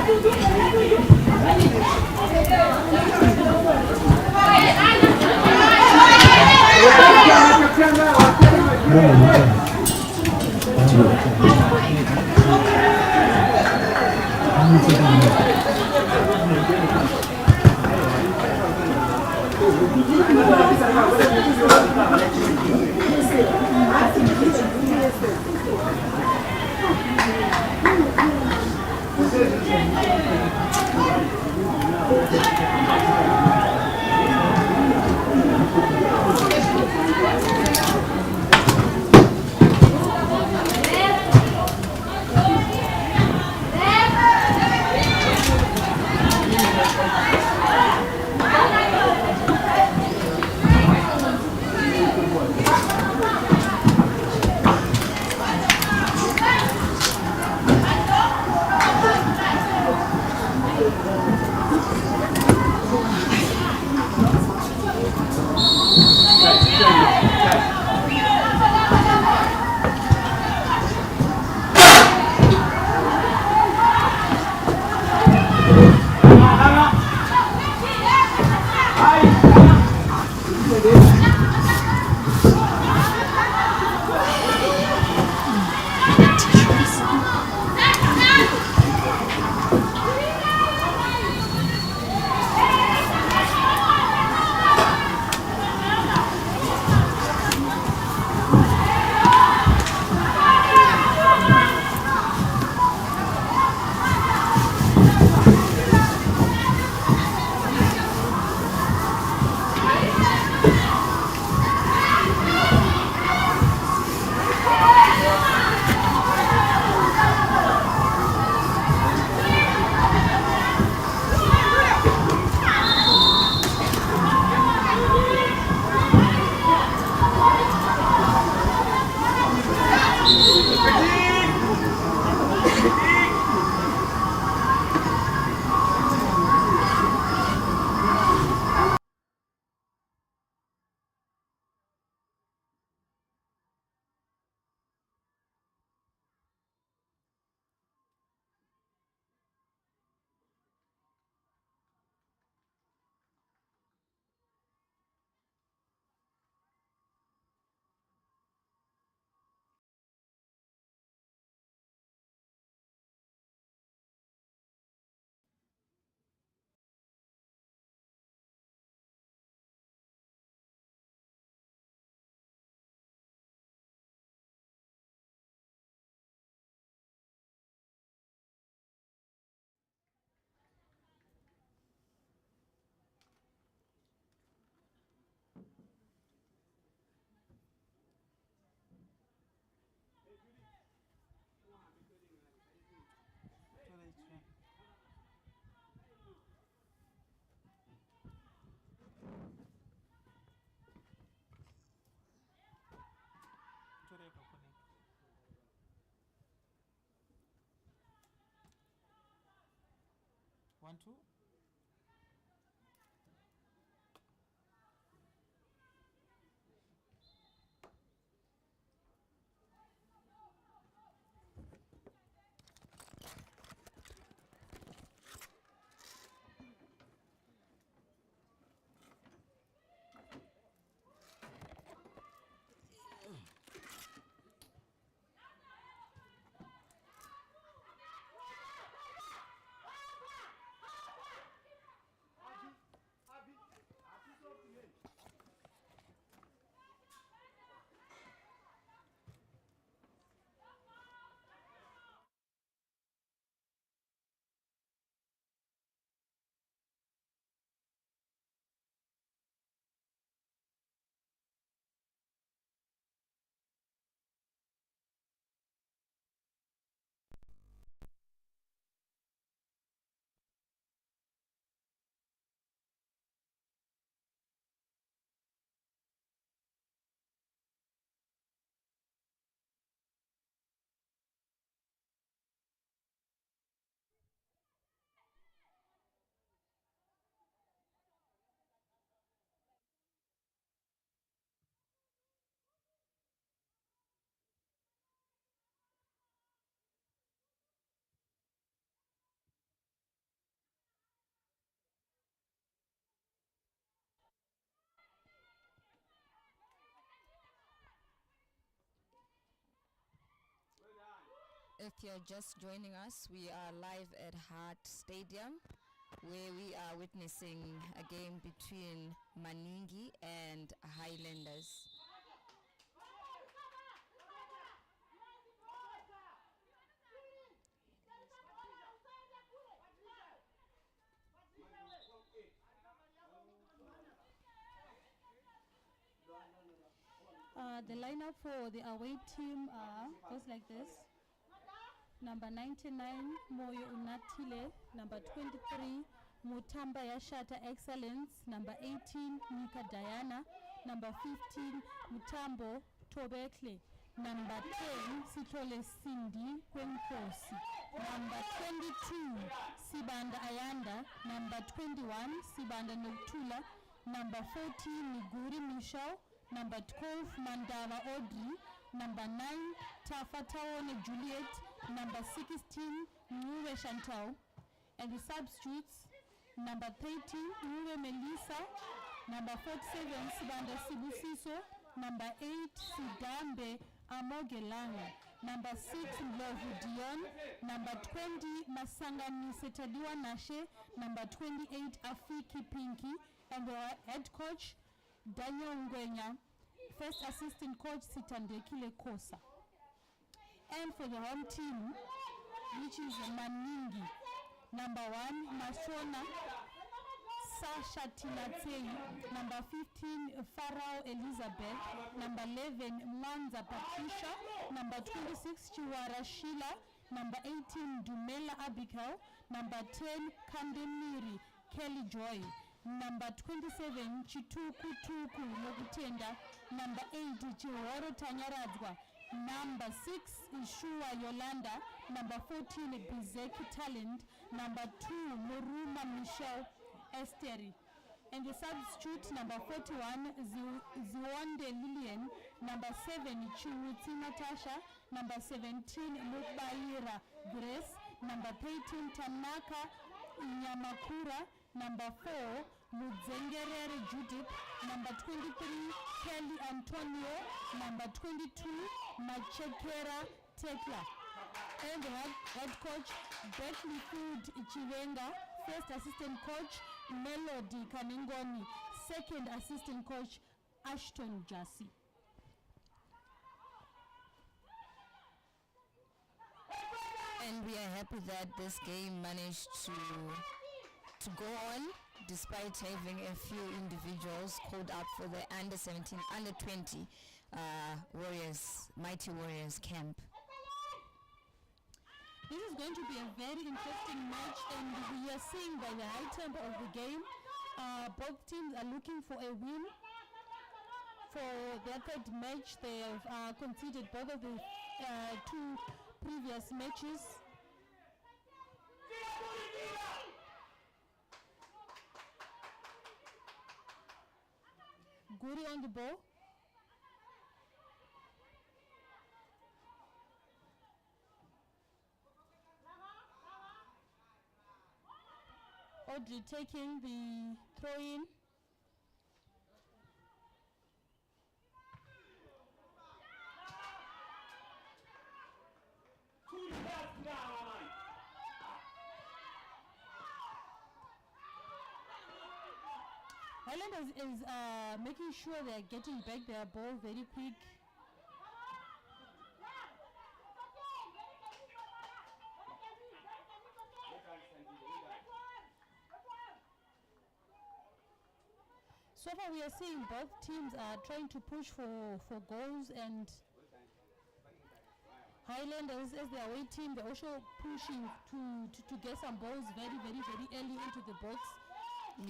1, 2. If you're just joining us, we are live at Hart Stadium, where we are witnessing a game between MANINGI and Highlanders. The lineup for the away team goes like this. Number 99, Moyo Unatile. Number 23, Mutamba Yashata Excellence. Number 18, Nika Diana. Number 15, Mutambo Tobekle. Number 10, Sitole Cindy Kwenkosi. Number 22, Sibanda Ayanda. Number 21, Sibanda Nutula. Number 14, Niguri Michelle. Number 12, Mandava Audrey. Number 9, Tafataone Juliet. Number 16, Nuwe Chantal. And the substitutes, number 13, Nuwe Melissa. Number 47, Sibanda Sibusiso. Number 8, Sidambe Amogelanga. Number 6, Lovu Dion. Number 20, Masangani Setadiwa Nashe. Number 28, Afiki Pinky. And the head coach, Daniel Ngwenya. First assistant coach, Sitandekile Kosa. And for the home team, which is MANINGI. Number 1, Mashona Sasha Tinatsei. Number 15, Farao Elizabeth. Number 11, Mwanza Patricia. Number 26, Chiwara Sheila. Number 18, Dumela Abigail. Number 10, Kandemiri Kelly Joy. Number 27, Chituku Tuku Mogutenda. Number 8, Chiworo Tanyaradzwa. Number 6, Ishua Yolanda. Number 14, Bizeki Talent. Number 2, Muruma Michelle Esteri. And the substitute, number 41, Ziwande Lillian. Number 7, Chiwuti Natasha. Number 17, Mubaira Grace. Number 13, Tanaka Nyamakura. Number 4, Mudzengerere Judith. Number 23, Kelly Antonio. Number 22, Machekera Tekla. And the head coach, Betley Food Chivenga. First assistant coach, Melody Kaningoni. Second assistant coach, Ashton Jassy. And we are happy that this game managed to go on despite having a few individuals called up for the under 17, under 20 Warriors, Mighty Warriors camp. This is going to be a very interesting match, and we are seeing by the high tempo of the game, both teams are looking for a win. For their third match, they have conceded both of the two previous matches. Guri on the ball. Audrey taking the throw in. Highlanders is making sure they're getting back their ball very quick. So far we are seeing both teams are trying to push for goals, and Highlanders, as the away team, they're also pushing to get some balls very early into the box.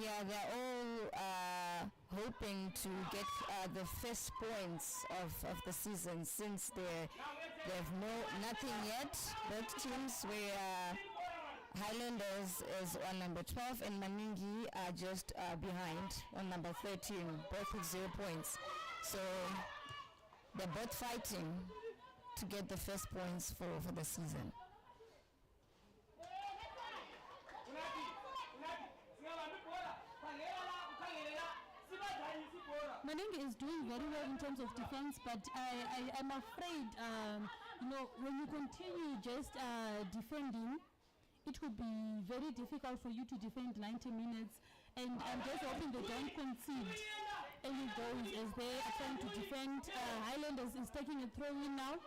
Yeah, they're all hoping to get the first points of the season, since they have nothing yet. Both teams, where Highlanders is on number 12 and MANINGI are just behind on number 13, both with 0 points. So they're both fighting to get the first points for the season. MANINGI is doing very well in terms of defense, but I'm afraid you know, when you continue just defending, it would be very difficult for you to defend 90 minutes. And I'm just hoping they don't concede any goals as they are trying to defend. Highlanders is taking a throw in now.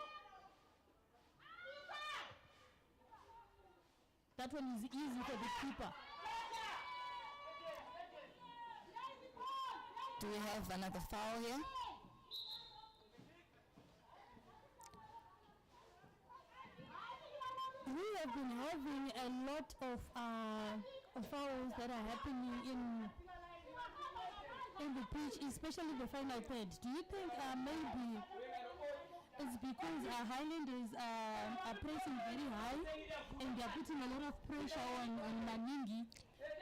That one is easy for the keeper. Do we have another foul here? We have been having a lot of fouls that are happening in the pitch, especially the final third. Do you think maybe it's because Highlanders are pressing very high and they are putting a lot of pressure on MANINGI,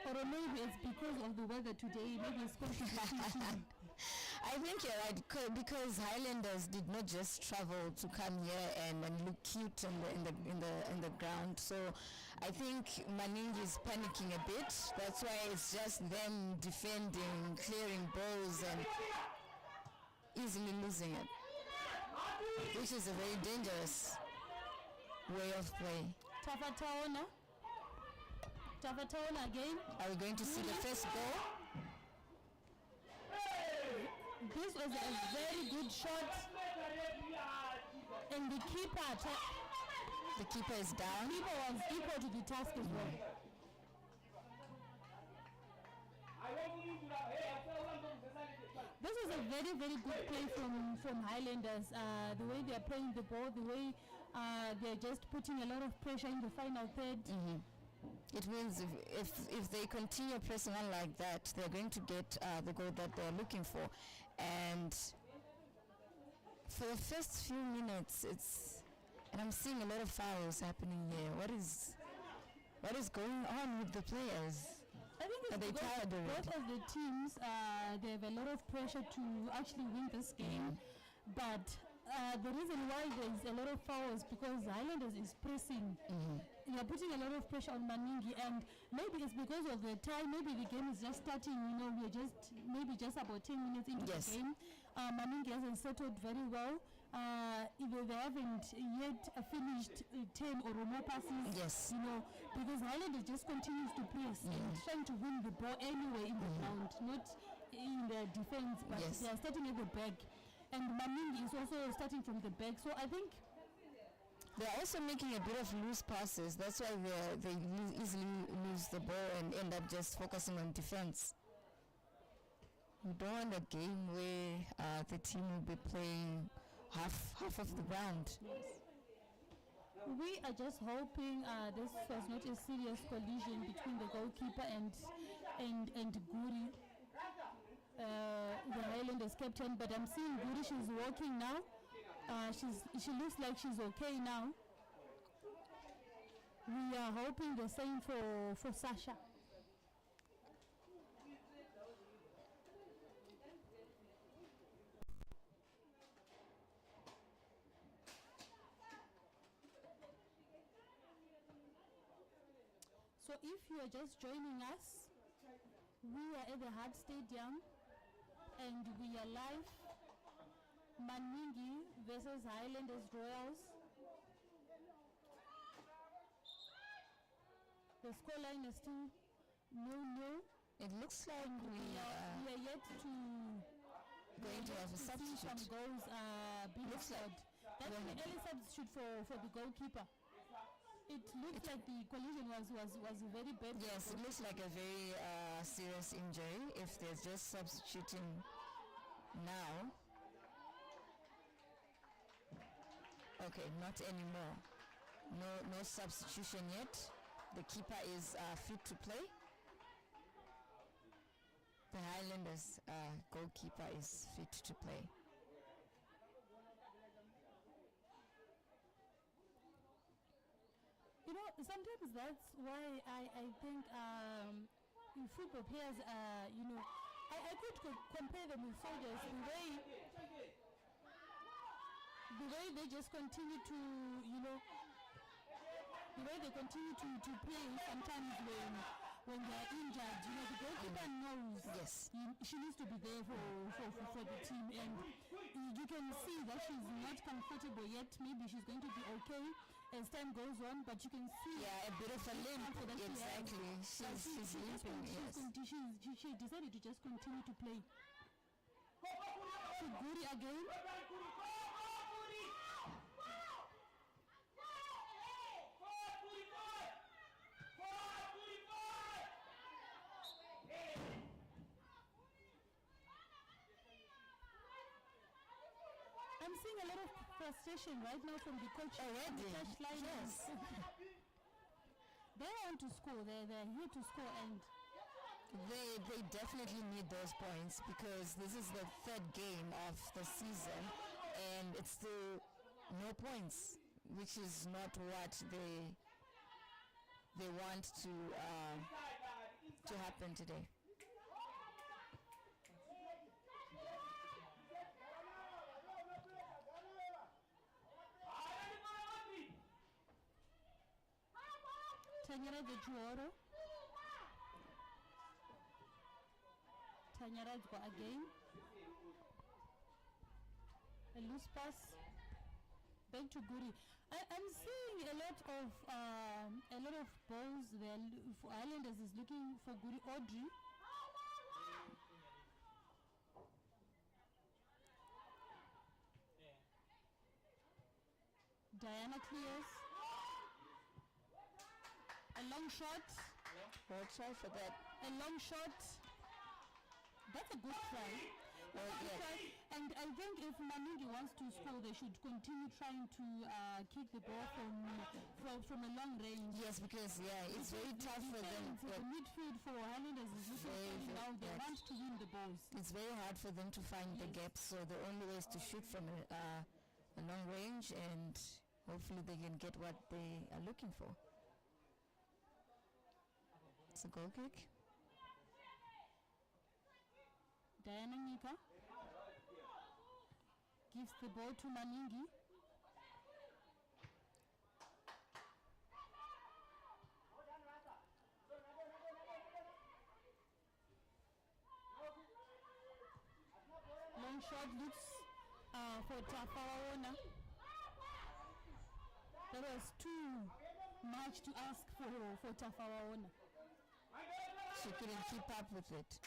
or maybe it's because of the weather today? Maybe it's contributing. I think you're right, because Highlanders did not just travel to come here and look cute in the ground. So I think MANINGI is panicking a bit. That's why it's just them defending, clearing balls, and easily losing it, which is a very dangerous way of play. Tafataona again. Are we going to see the first goal? This was a very good shot, and the keeper is down. The keeper was equal to the task as well. This is a very, very good play from Highlanders. The way they are playing the ball, the way they're just putting a lot of pressure in the final third. Mm-hmm. It means if they continue pressing on like that, they're going to get the goal that they're looking for. And for the first few minutes, and I'm seeing a lot of fouls happening here. What is going on with the players? I think it's they tired already? Both of the teams, they have a lot of pressure to actually win this game. But the reason why there's a lot of fouls because Highlanders is pressing. They are putting a lot of pressure on MANINGI, and maybe it's because of the time. Maybe the game is just starting. You know, we're just about 10 minutes into the game. MANINGI hasn't settled very well. They haven't yet finished 10 or more passes. Yes. You know, because Highlanders just continues to press and trying to win the ball anyway in the ground, not in the defense, but they are starting at the back. And MANINGI is also starting from the back. So I think they're also making a bit of loose passes. That's why they easily lose the ball and end up just focusing on defense. We don't want a game where the team will be playing half of the ground. Yes. We are just hoping this was not a serious collision between the goalkeeper and Guri, the Highlanders captain. But I'm seeing Guri, she's walking now. She looks like she's okay now. We are hoping the same for Sasha. So if you are just joining us, we are at the Hart Stadium and we are live. MANINGI versus Highlanders Royals. The scoreline is still 0-0. It looks like we are yet to going to have a substitute. Some goals being scored. That's an early substitute for the goalkeeper. It looks like the collision was very bad. Yes, it looks like a very serious injury. If they're just substituting now. Okay, not anymore. No substitution yet. The keeper is fit to play. The Highlanders goalkeeper is fit to play. You know, sometimes that's why I think football players, you know, I could compare them with soldiers. The way they just continue to, you know, the way they continue to play sometimes when they're injured, you know, the goalkeeper knows yes. she needs to be there for the team, and you can see that she's not comfortable yet. Maybe she's going to be okay as time goes on, but you can see a bit of a limp. Exactly. She's limping, yes. She decided to just continue to play. Guri again. I'm seeing a lot of frustration right now from the coach. Already? Yes. They want to score. They're here to score, and they definitely need those points because this is the third game of the season and it's still no points, which is not what they want to happen today. Tanyara the Juoro. Tanyara go again. A loose pass. Back to Guri. I'm seeing a lot of balls there. For Islanders is looking for Guri Audrey. Diana clears. A long shot. We'll try for that. A long shot. That's a good try. And I think if MANINGI wants to score, they should continue trying to kick the ball from a long range. Yes, because it's very tough for them. The midfield for Highlanders is looking now. They want to win the balls. It's very hard for them to find the gaps, so the only way is to shoot from a long range, and hopefully they can get what they are looking for. It's a goal kick. Diana Nika gives the ball to MANINGI. Long shot looks for Tafawaona. That was too much to ask for Tafawaona. She couldn't keep up with it.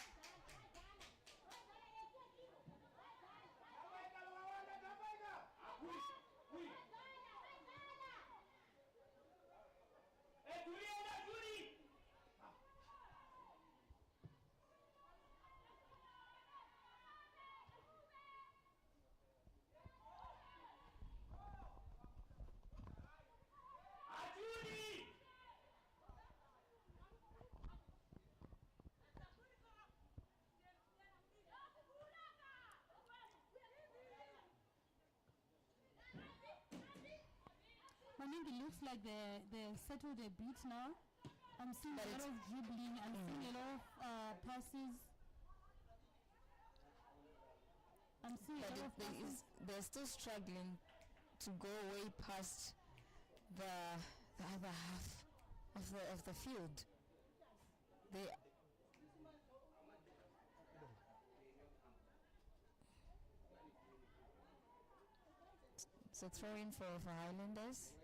MANINGI looks like they're settled a bit now. I'm seeing a lot of dribbling. I'm seeing a lot of passes. I'm seeing a lot of passes. They're still struggling to go way past the other half of the field. It's a throw in for Highlanders.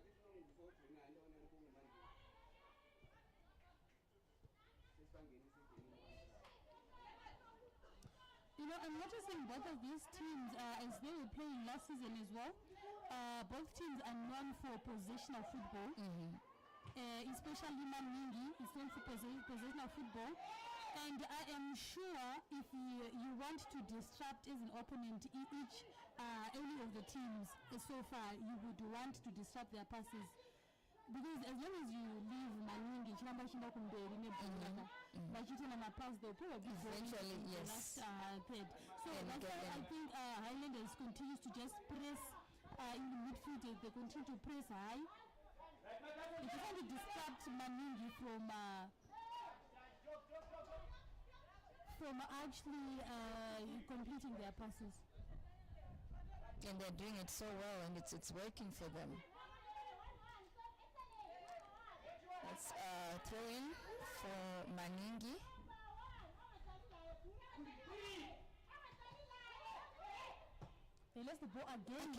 You know, I'm noticing both of these teams, as they were playing last season as well, both teams are known for positional football. Especially MANINGI is known for positional football. And I am sure if you want to disrupt as an opponent each any of the teams so far, you would want to disrupt their passes. Because as long as you leave MANINGI, they'll probably eventually, go yes. last third. So that's why I think Highlanders continues to just press in the midfield. They continue to press high. They just want to distract MANINGI from actually completing their passes. And they're doing it so well, and it's working for them. Let's throw in for MANINGI. They lost the ball again.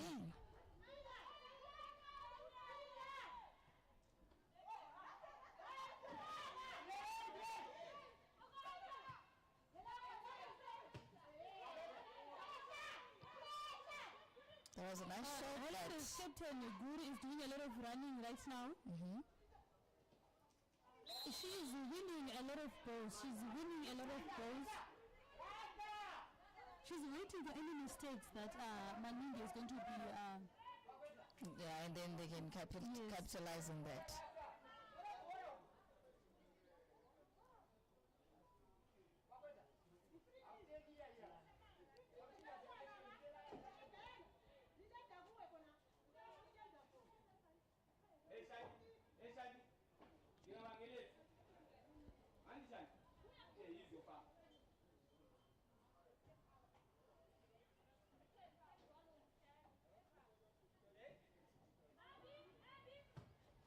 There was a nice shot. Highlanders captain Guri is doing a lot of running right now. She is winning a lot of balls. She's waiting for any mistakes that MANINGI is going to be. Yeah, and then they can capitalize on that.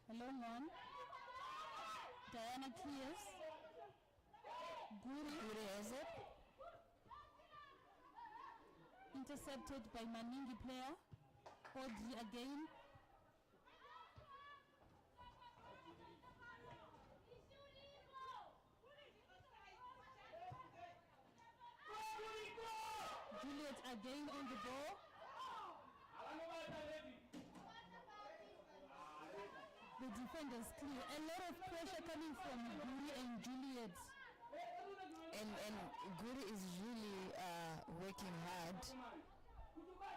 A long one. Diana clears. Guri has it. Intercepted by MANINGI player. Audrey again. Juliet again on the ball. The defenders clear. A lot of pressure coming from Guri and Juliet. And Guri is really working hard.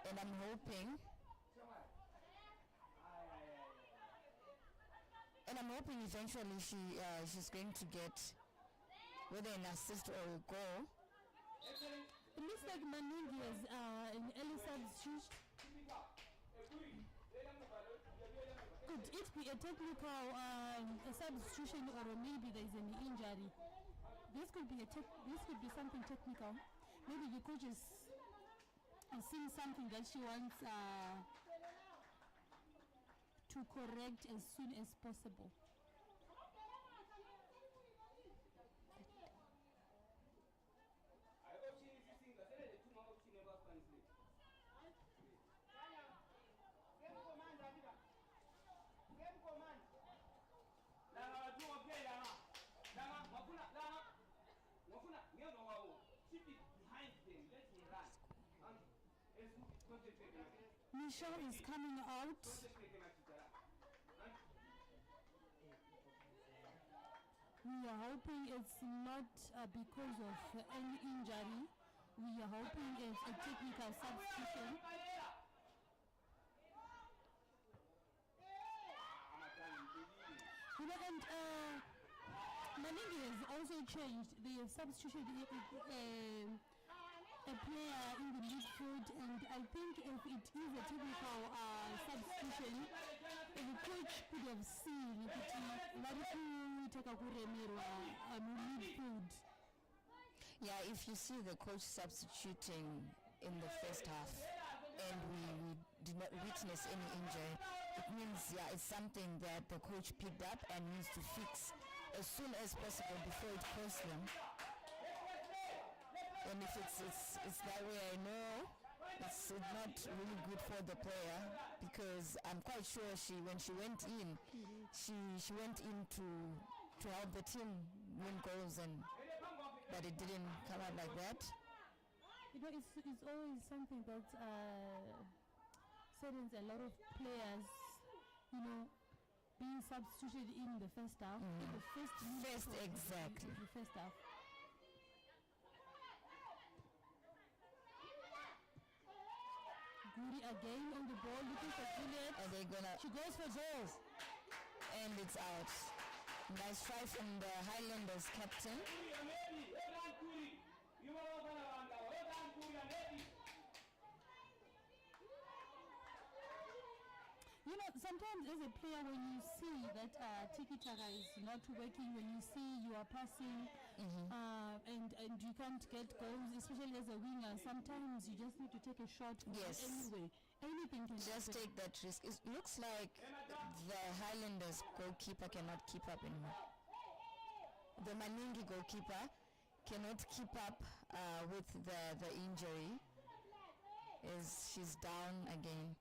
And I'm hoping eventually she's going to get whether an assist or a goal. It looks like MANINGI has an early substitution. Could it be a technical a substitution, or maybe there is an injury? This could be something technical. Maybe the coach is seeing something that she wants to correct as soon as possible. Michelle is coming out. We are hoping it's not because of any injury. We are hoping it's a technical substitution. You know, and MANINGI has also changed. They have substituted a player in the midfield, and I think if it is a technical substitution, the coach could have seen it midfield. Yeah, if you see the coach substituting in the first half and we did not witness any injury, it means it's something that the coach picked up and needs to fix as soon as possible before it costs them. And if it's that way, I know it's not really good for the player, because I'm quite sure when she went in, she went in to help the team win goals, but it didn't come out like that. You know, it's always something that saddens a lot of players, you know, being substituted in the first half. Exactly. The first half. Guri again on the ball, looking for Juliet. And she goes for goals. And it's out. Nice try from the Highlanders captain. You know, sometimes as a player, when you see that tiki-taka is not working, when you see you are passing and you can't get goals, especially as a winger, sometimes you just need to take a shot. Yes. Anyway, anything can just happen. Take that risk. It looks like the Highlanders goalkeeper cannot keep up anymore. The MANINGI goalkeeper cannot keep up with the injury. she's down again.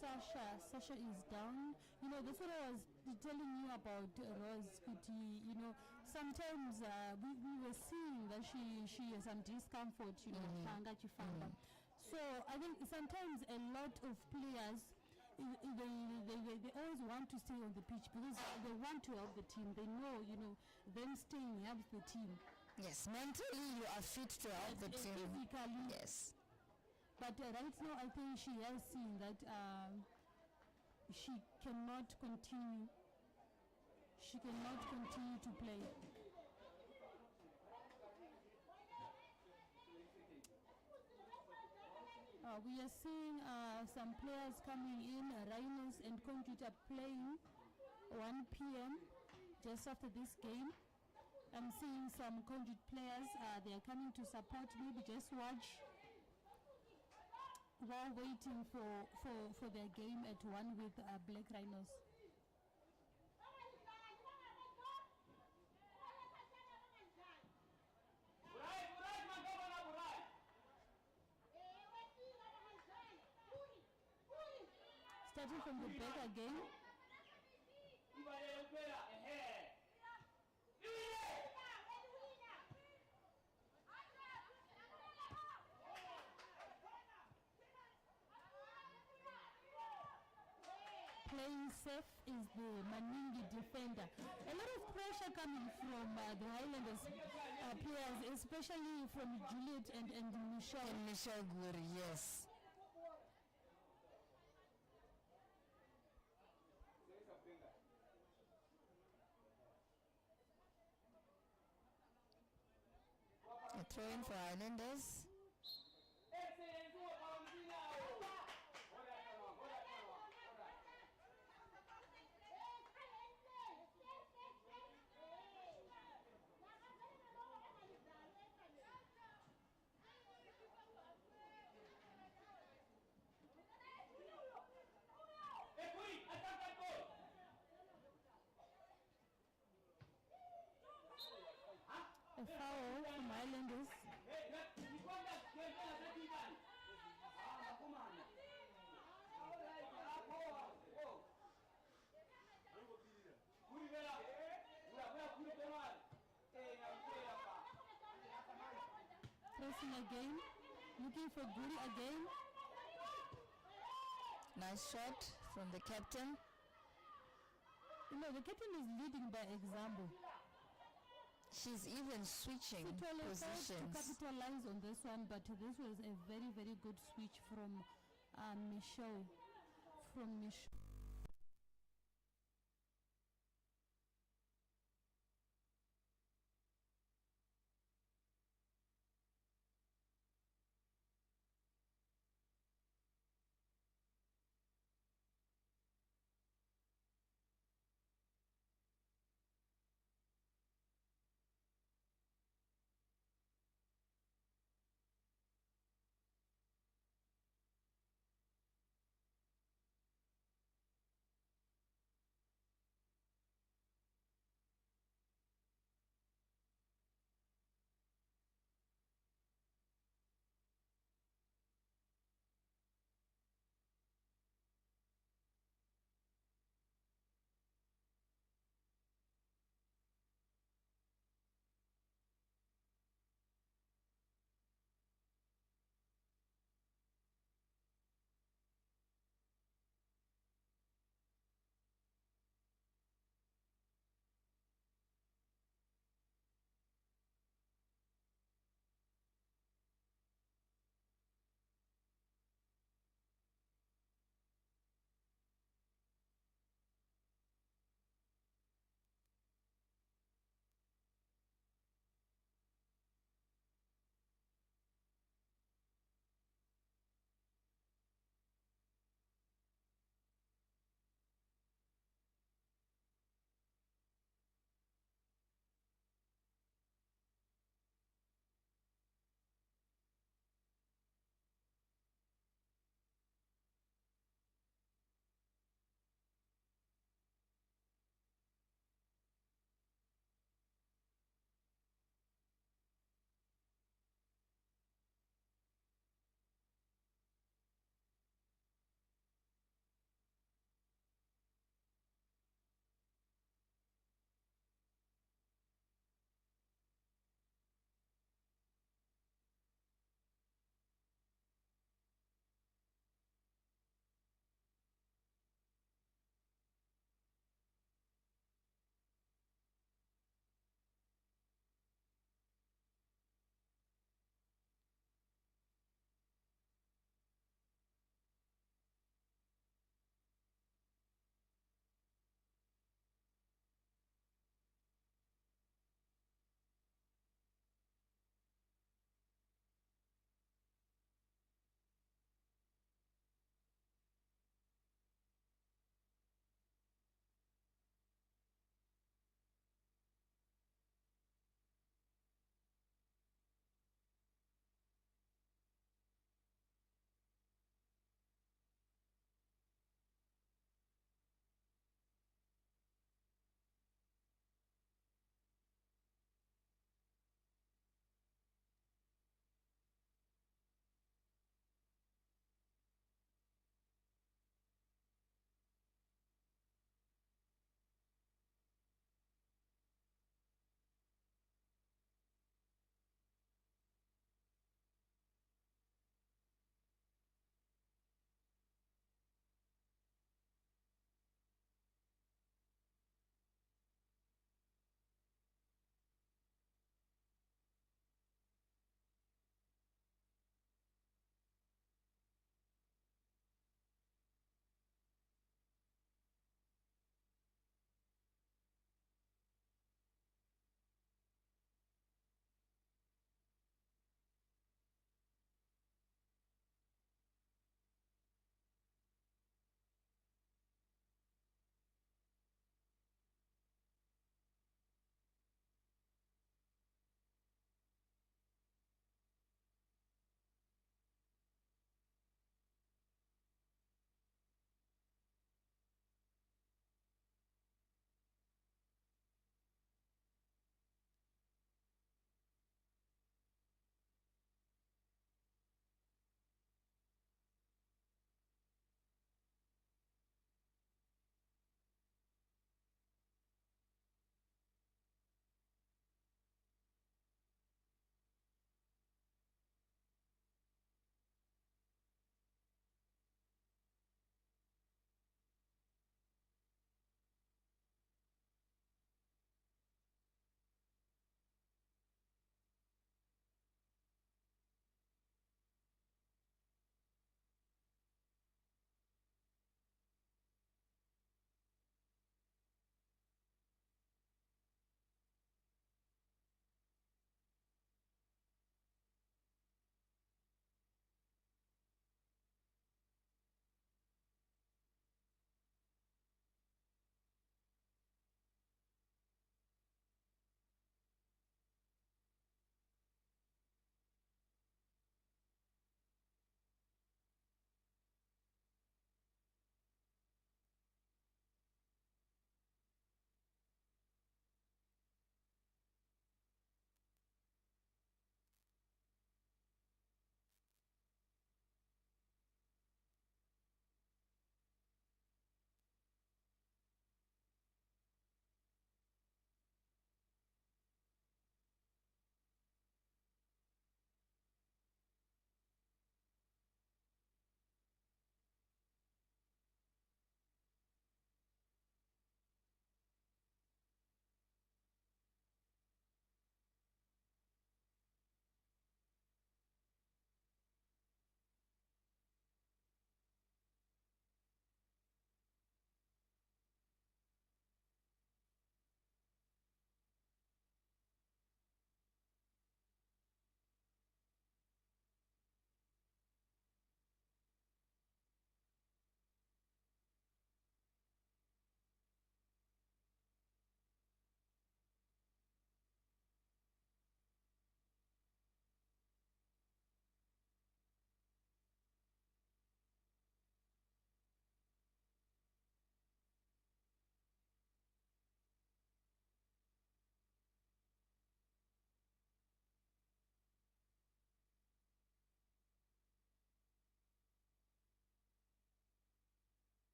Sasha is down. You know, that's what I was telling you about Rose Kuti. You know, sometimes we were seeing that she has some discomfort, you know, so I think sometimes a lot of players, they always want to stay on the pitch because they want to help the team. They know, you know, them staying helps the team. Yes, mentally you are fit to help the team. Physically. Yes. But right now, I think she has seen that she cannot continue. She cannot continue to play. We are seeing some players coming in. Rhinos and Conduit are playing 1 p.m. just after this game. I'm seeing some Conduit players. They are coming to support me. We just watch while waiting for their game at 1 with Black Rhinos. Starting from the back again. Playing safe is the Maningi defender. A lot of pressure coming from the Highlanders players, especially from Juliet and Michelle. And Michelle Guri, yes. A throw in for Highlanders. A foul from Highlanders. Pressing again, looking for Guri again. Nice shot from the captain. You know, the captain is leading by example. She's even switching positions. To capitalize on this one, but this was a very, very good switch from Michelle.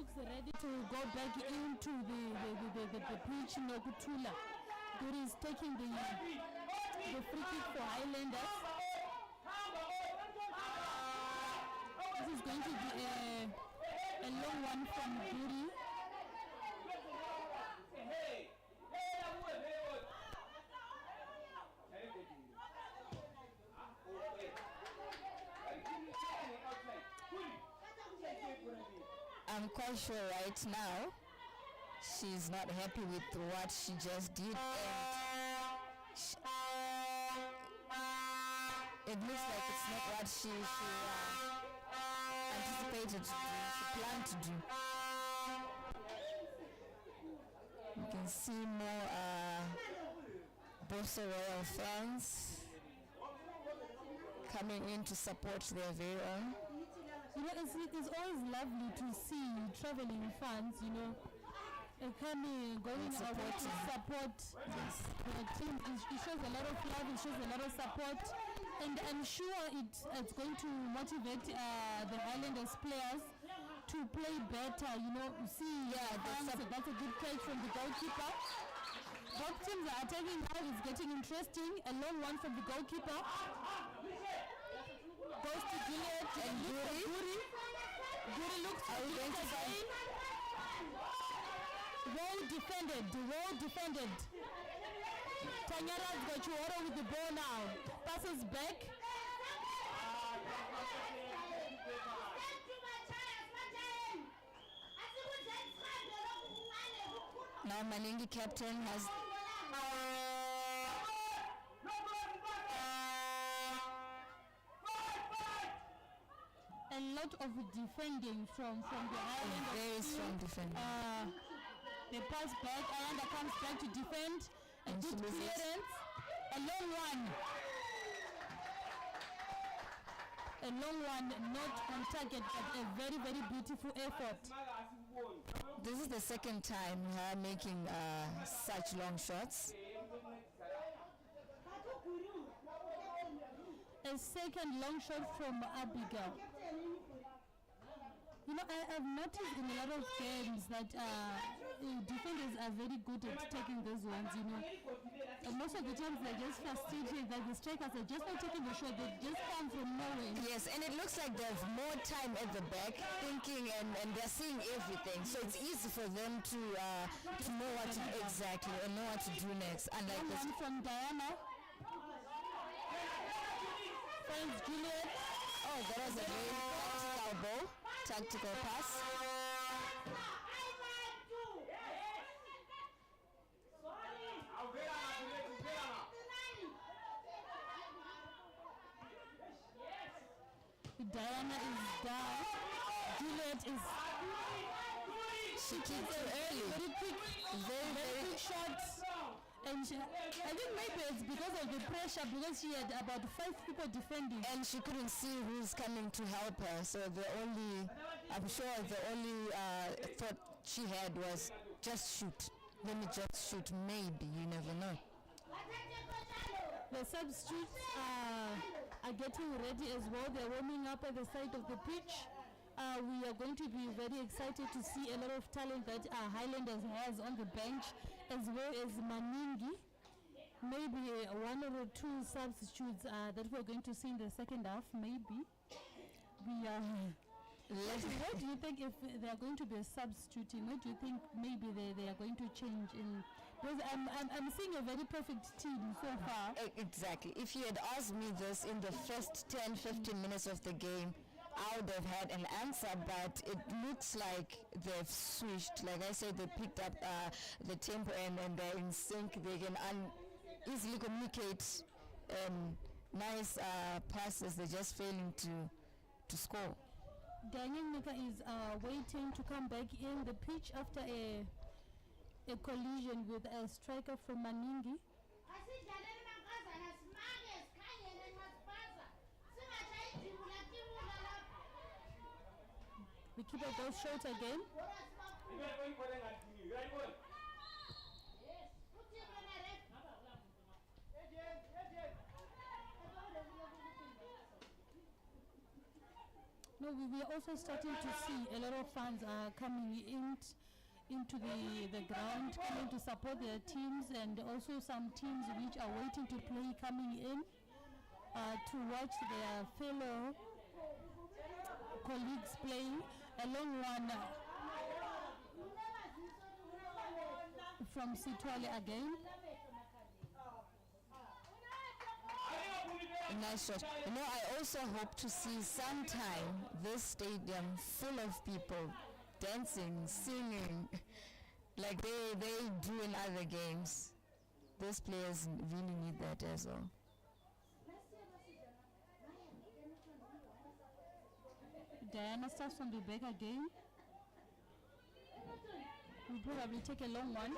looks ready to go back into the pitch. Nokutula. Guri is taking the free kick for Highlanders. This is going to be a long one from Guri. I'm quite sure right now she's not happy with what she just did, and it looks like it's not what she anticipated to do, she planned to do. You can see more Bosa Royal fans coming in to support their very own. It's always lovely to see traveling fans, coming, going away to support the team. It shows a lot of love, it shows a lot of support, and I'm sure it's going to motivate the Highlanders players to play better, that's a good catch from the goalkeeper. Both teams are attacking now, it's getting interesting. A long one from the goalkeeper. Goes to Juliet and Guri. Guri looks for it again. Well defended. Tanyara's got Chuoro with the ball now. Passes back. Now Maningi captain has a lot of defending from the Highlanders. Very strong defending. They pass back, Ayanda comes back to defend. A good clearance. A long one, not on target, but a very, very beautiful effort. This is the second time her making such long shots. A second long shot from Abigail. I've noticed in a lot of games that defenders are very good at taking those ones, And most of the times they're just frustrated that the strikers are just not taking the shot, they just come from nowhere. Yes, and it looks like they have more time at the back thinking and they're seeing everything. So it's easy for them to know what to do exactly and know what to do next. Unlike this one from Diana. Finds Juliet. Oh, that was a very tactical ball. Tactical pass. Diana is down. Juliet is. She kicked too early. Very quick shots. And I think maybe it's because of the pressure, because she had about 5 people defending. And she couldn't see who's coming to help her. So I'm sure the only thought she had was just shoot. Let me just shoot. Maybe, you never know. The substitutes are getting ready as well. They're warming up at the side of the pitch. We are going to be very excited to see a lot of talent that Highlanders has on the bench, as well as Maningi. Maybe one or two substitutes that we're going to see in the second half, maybe. What do you think if they are going to be substituting? What do you think maybe they are going to change in? Because I'm seeing a very perfect team so far. Exactly. If you had asked me this in the first 10-15 minutes of the game, I would have had an answer, but it looks like they've switched. Like I said, they picked up the tempo and they're in sync. They can easily communicate nice passes. They're just failing to score. Daniel Nika is waiting to come back in the pitch after a collision with a striker from Maningi. The keeper goes short again. No, we are also starting to see a lot of fans are coming into the ground, coming to support their teams, and also some teams which are waiting to play coming in to watch their fellow colleagues playing. A long one from Zwpsl again. Nice shot. You know, I also hope to see sometime this stadium full of people dancing, singing, like they do in other games. Those players really need that as well. Diana starts from the back again. We'll probably take a long one.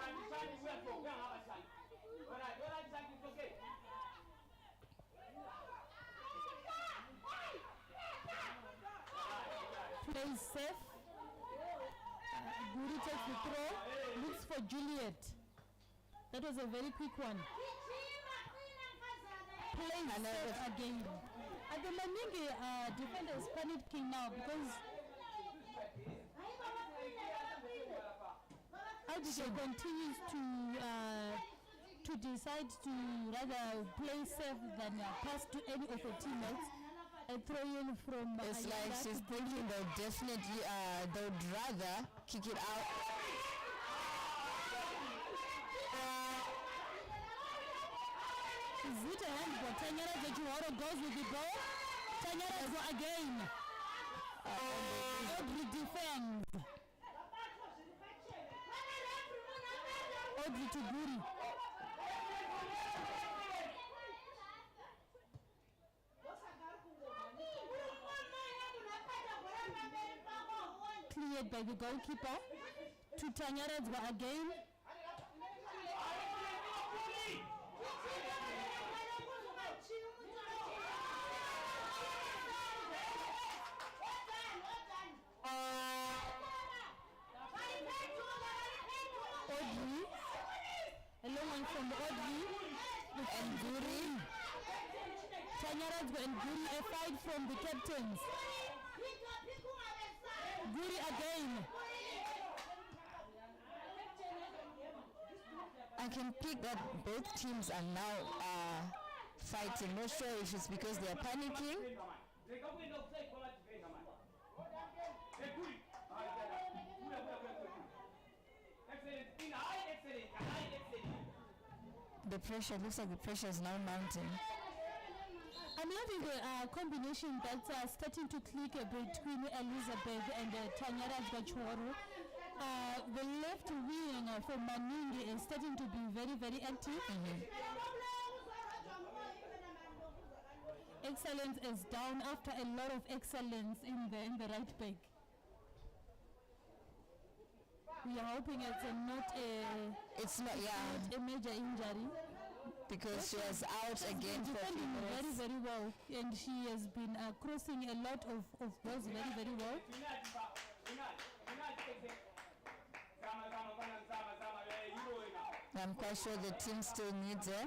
Plays safe. Guri takes the throw. Looks for Juliet. That was a very quick one. Plays safe again. At the MANINGI defender is panicking now because Abigail continues to decide to rather play safe than pass to any of her teammates. A throw in from it's like she's thinking they'll definitely they'd rather kick it out. Zita handball. Tanyara Zechuhoro goes with the ball. Tanyara go again. Audrey defends. Audrey to Guri. Cleared by the goalkeeper. To Tanyara again. Audrey. A long one from Audrey. And Guri. Tanyara and Guri, a fight from the captains. Guri again. I can pick that both teams are now fighting. Not sure if it's because they are panicking. The pressure, looks like the pressure is now mounting. I'm loving the combination that's starting to click between Elizabeth and Tanyara Zwpsl. The left wing for MANINGI is starting to be very, very active. Excellence is down after a lot of excellence in the right back. We are hoping it's not a major injury. Because she was out again for a few minutes. Very, very well. And she has been crossing a lot of balls very, very well. I'm quite sure the team still needs her.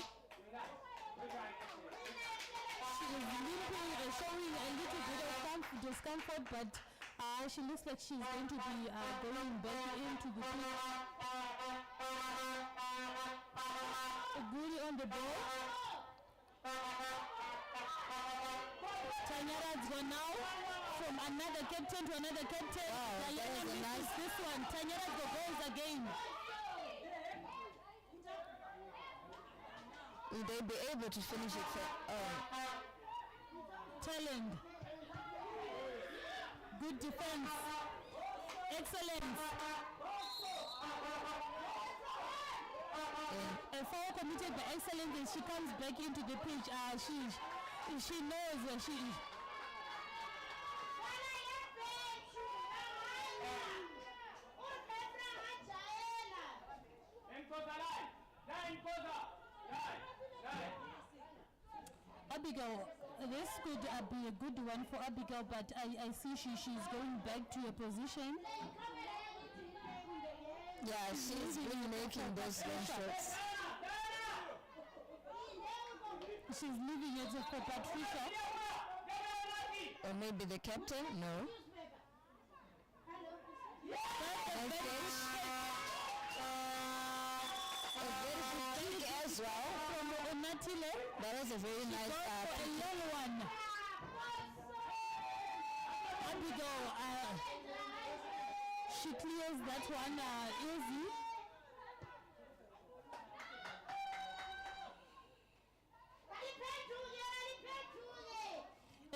She is limping, showing a little bit of discomfort, but she looks like she's going to be going back into the pitch. Guri on the ball. Tanyara gone now from another captain to another captain. Diana misses this one. Tanyara goes again. Will they be able to finish it? Talent. Good defense. Excellence. A foul committed by Excellence, and she comes back into the pitch. She knows where she is. Abigail, this could be a good one for Abigail, but I see she's going back to a position. Yeah, she's been making those shots. She's leaving it for Patricia. Or maybe the captain? No. Nice catch. A very good kick as well. From Onatile. That was a very nice For a long one. Abigail, she clears that one easy.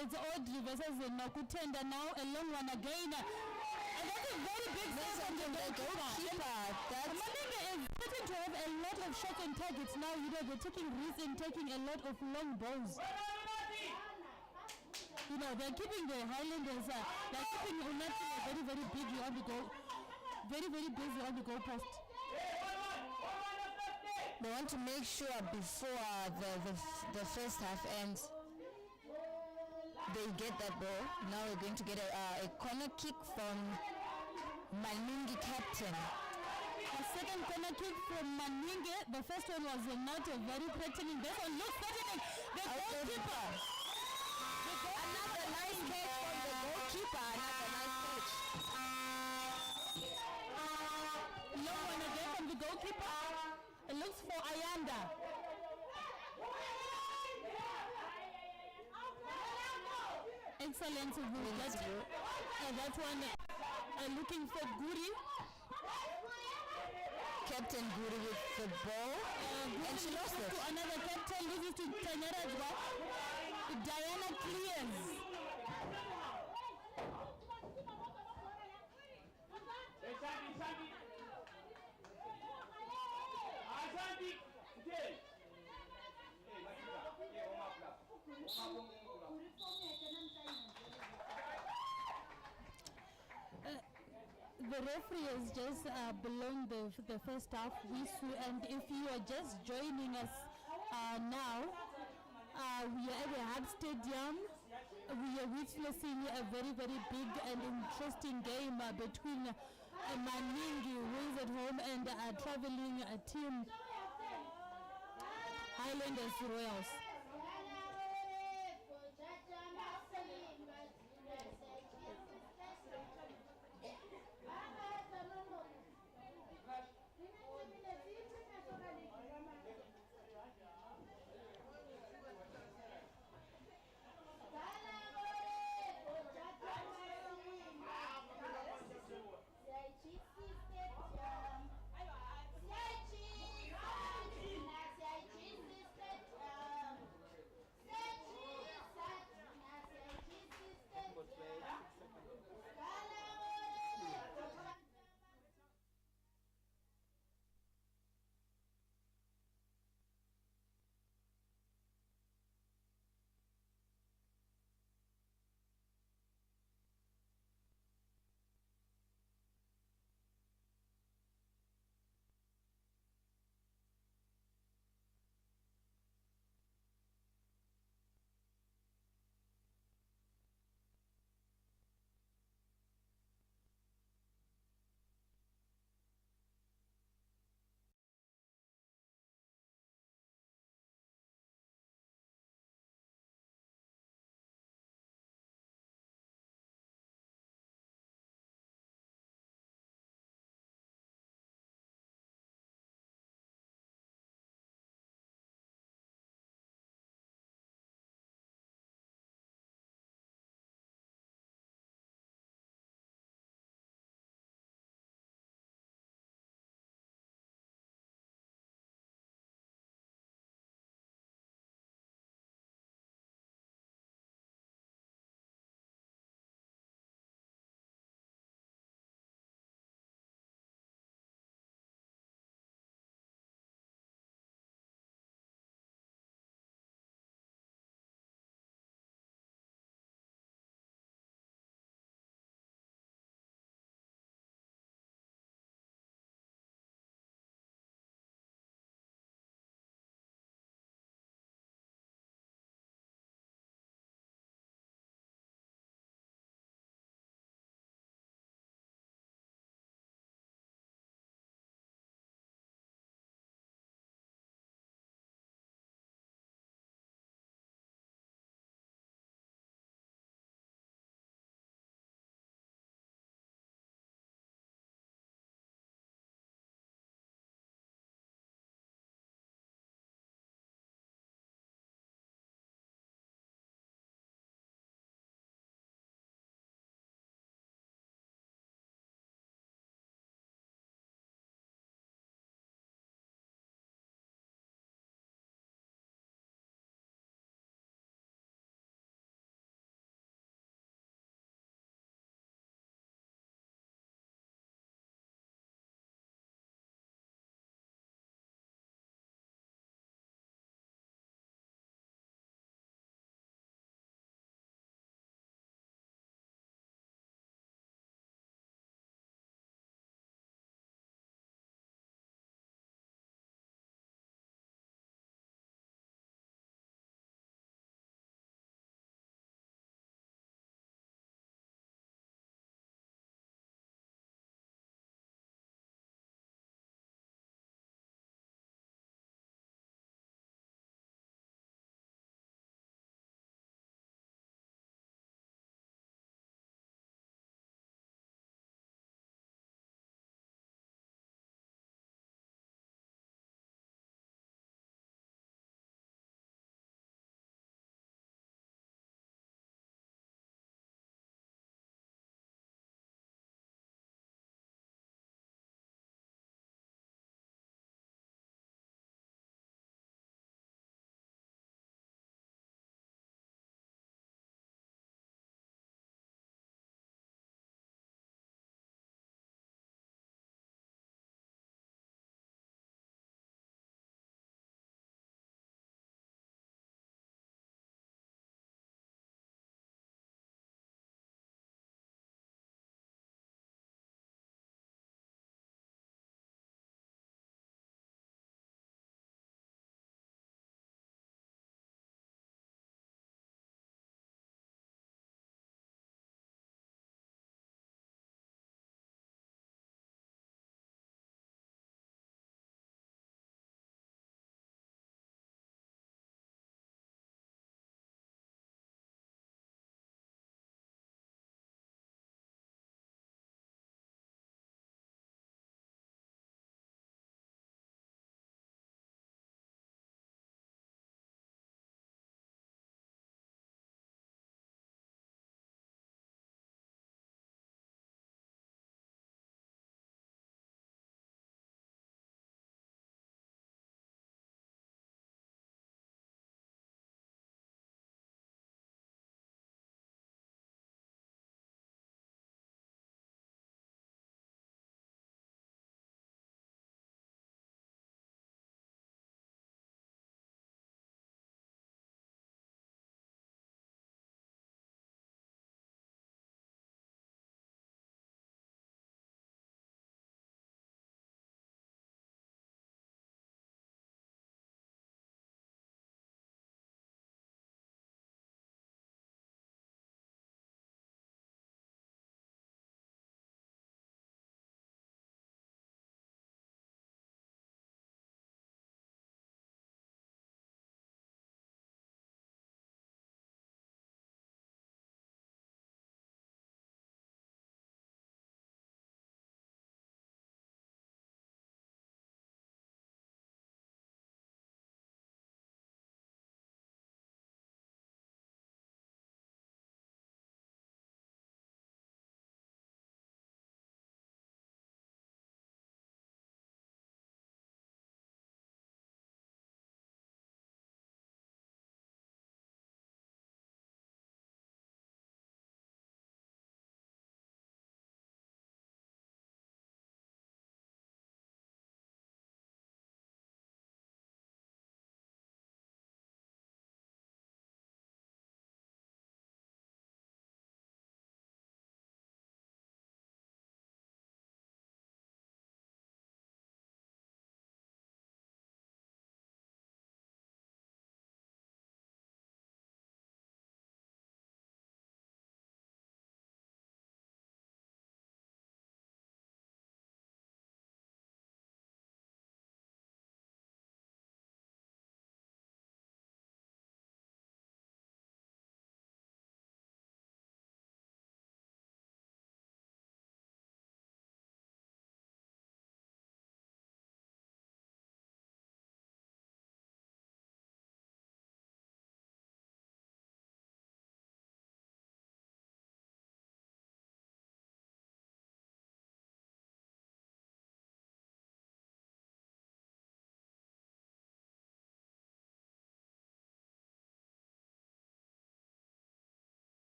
It's Audrey versus Nakutenda now, a long one again. And that's a very big save from the goalkeeper. MANINGI is starting to have a lot of shots on targets now. You know, they're taking risks and taking a lot of long balls. You know, they're keeping the Highlanders, they're keeping Unatile very, very busy on the goal. Very, very busy on the goal post. They want to make sure before the first half ends, they get that ball. Now we're going to get a corner kick from MANINGI captain. The second corner kick from MANINGI. The first one was not very threatening. This one looks threatening. The goalkeeper. Another nice catch from the goalkeeper. Another nice catch. Long one again from the goalkeeper. It looks for Ayanda. Excellent. That one looking for Guri. Captain Guri with the ball. And she lost it. To another captain. This is to Tanyara as well. Diana clears. The referee has just blown the first half whistle, and if you are just joining us now, we are at the Hub Stadium. We are witnessing a very, very big and interesting game between MANINGI, who is at home, and traveling team Highlanders Royals.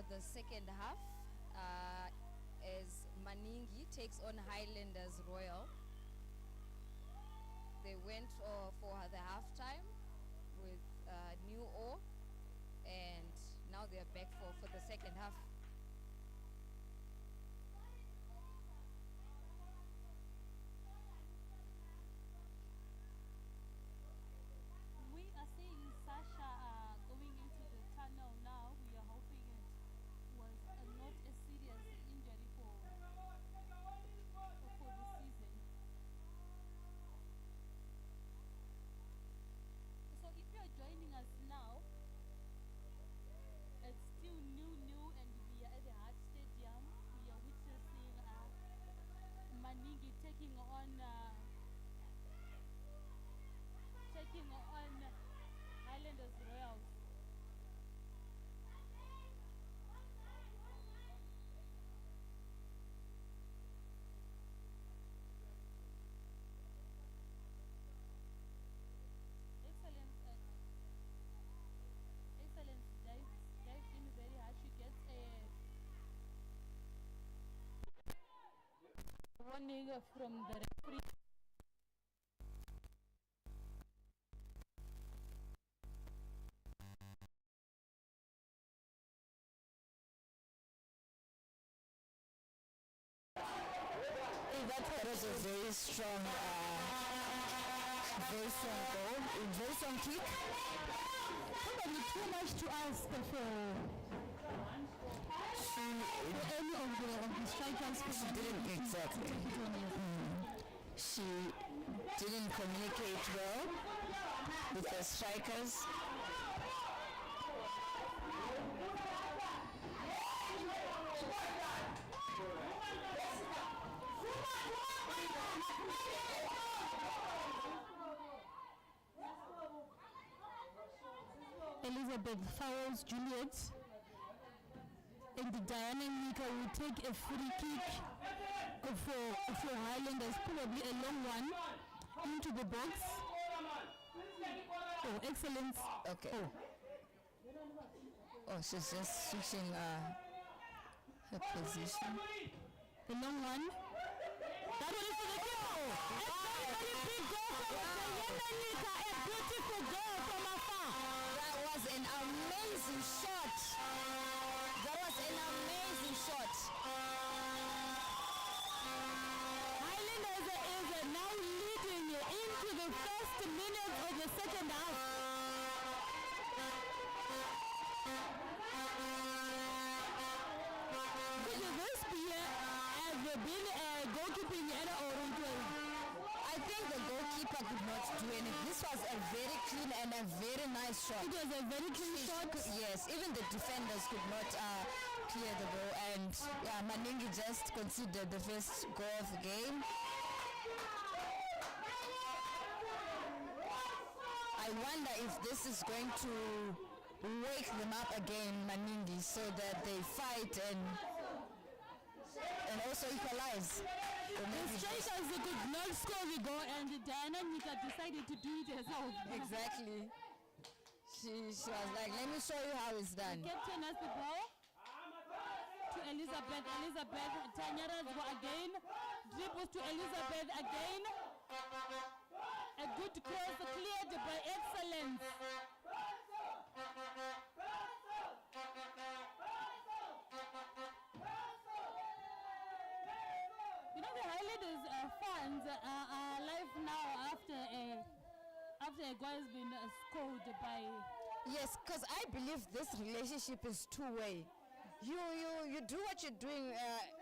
the second half as MANINGI takes on Highlanders Royal. They went for the halftime with new ore, and now they're back for the second half. We are seeing Sasha going into the tunnel now. We are hoping it was not a serious injury for this season. So if you are joining us now, it's still new and we are at the Hart Stadium. We are witnessing MANINGI taking on Highlanders Royals. Excellence dives in very hard. She gets a warning from the referee. That was a very strong goal, a very strong kick. Probably too much to ask for any of the strikers. She didn't exactly. She didn't communicate well with the strikers. Elizabeth fouls Juliet, and Diana Nika will take a free kick for Highlanders, probably a long one, into the box. Oh, excellent. Okay. Oh, she's just switching her position. The long one. That one is for the goal. A very big goal from Diana Nika, a beautiful goal from afar. That was an amazing shot. Highlanders is now leading into the first minute of the second half. Could this have been a goalkeeping error or I think the goalkeeper could not do anything. This was a very clean and a very nice shot. it was a very clean shot? Yes, even the defenders could not clear the ball, and MANINGI just considered the first goal of the game. I wonder if this is going to wake them up again, MANINGI, so that they fight and also equalize. The strikers could not score the goal, and Diana Nika decided to do it herself. Exactly. She was like, let me show you how it's done. Captain has the ball to Elizabeth. Tanyara again. Dribbles to Elizabeth again. A good cross cleared by Excellence. You know, the Highlanders fans are alive now after a goal has been scored by. Yes, because I believe this relationship is two-way. You do what you're doing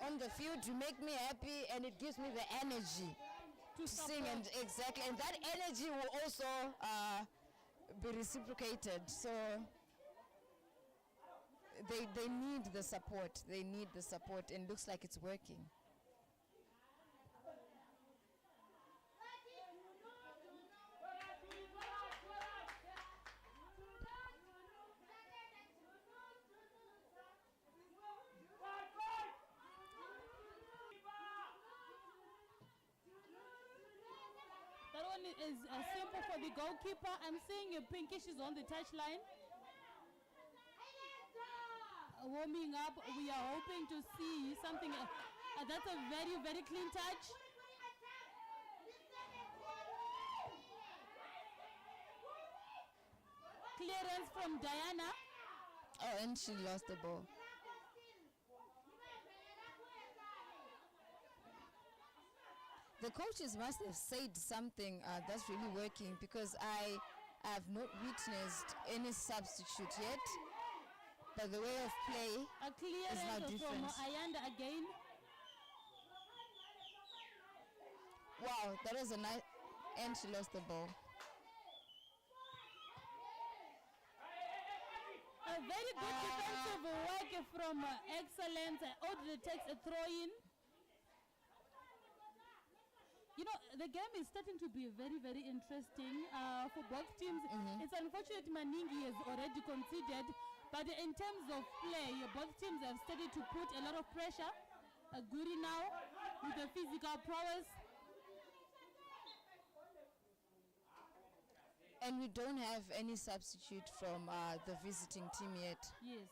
on the field, you make me happy, and it gives me the energy to sing, and exactly, and that energy will also be reciprocated. So they need the support. They need the support, and looks like it's working. That one is simple for the goalkeeper. I'm seeing Pinkish is on the touchline. warming up. We are hoping to see something. That's a very, very clean touch. Clearance from Diana. Oh, and she lost the ball. The coaches must have said something that's really working, because I have not witnessed any substitute yet. But the way of play A is now clearance from different. Ayanda again. Wow, that was a nice, and she lost the ball. A very good defensive work from Excellence. Audrey takes a throw-in. You know, the game is starting to be very, very interesting for both teams. It's unfortunate Maningi has already conceded, but in terms of play, both teams have started to put a lot of pressure. Guri now with the physical prowess. And we don't have any substitute from the visiting team yet. Yes.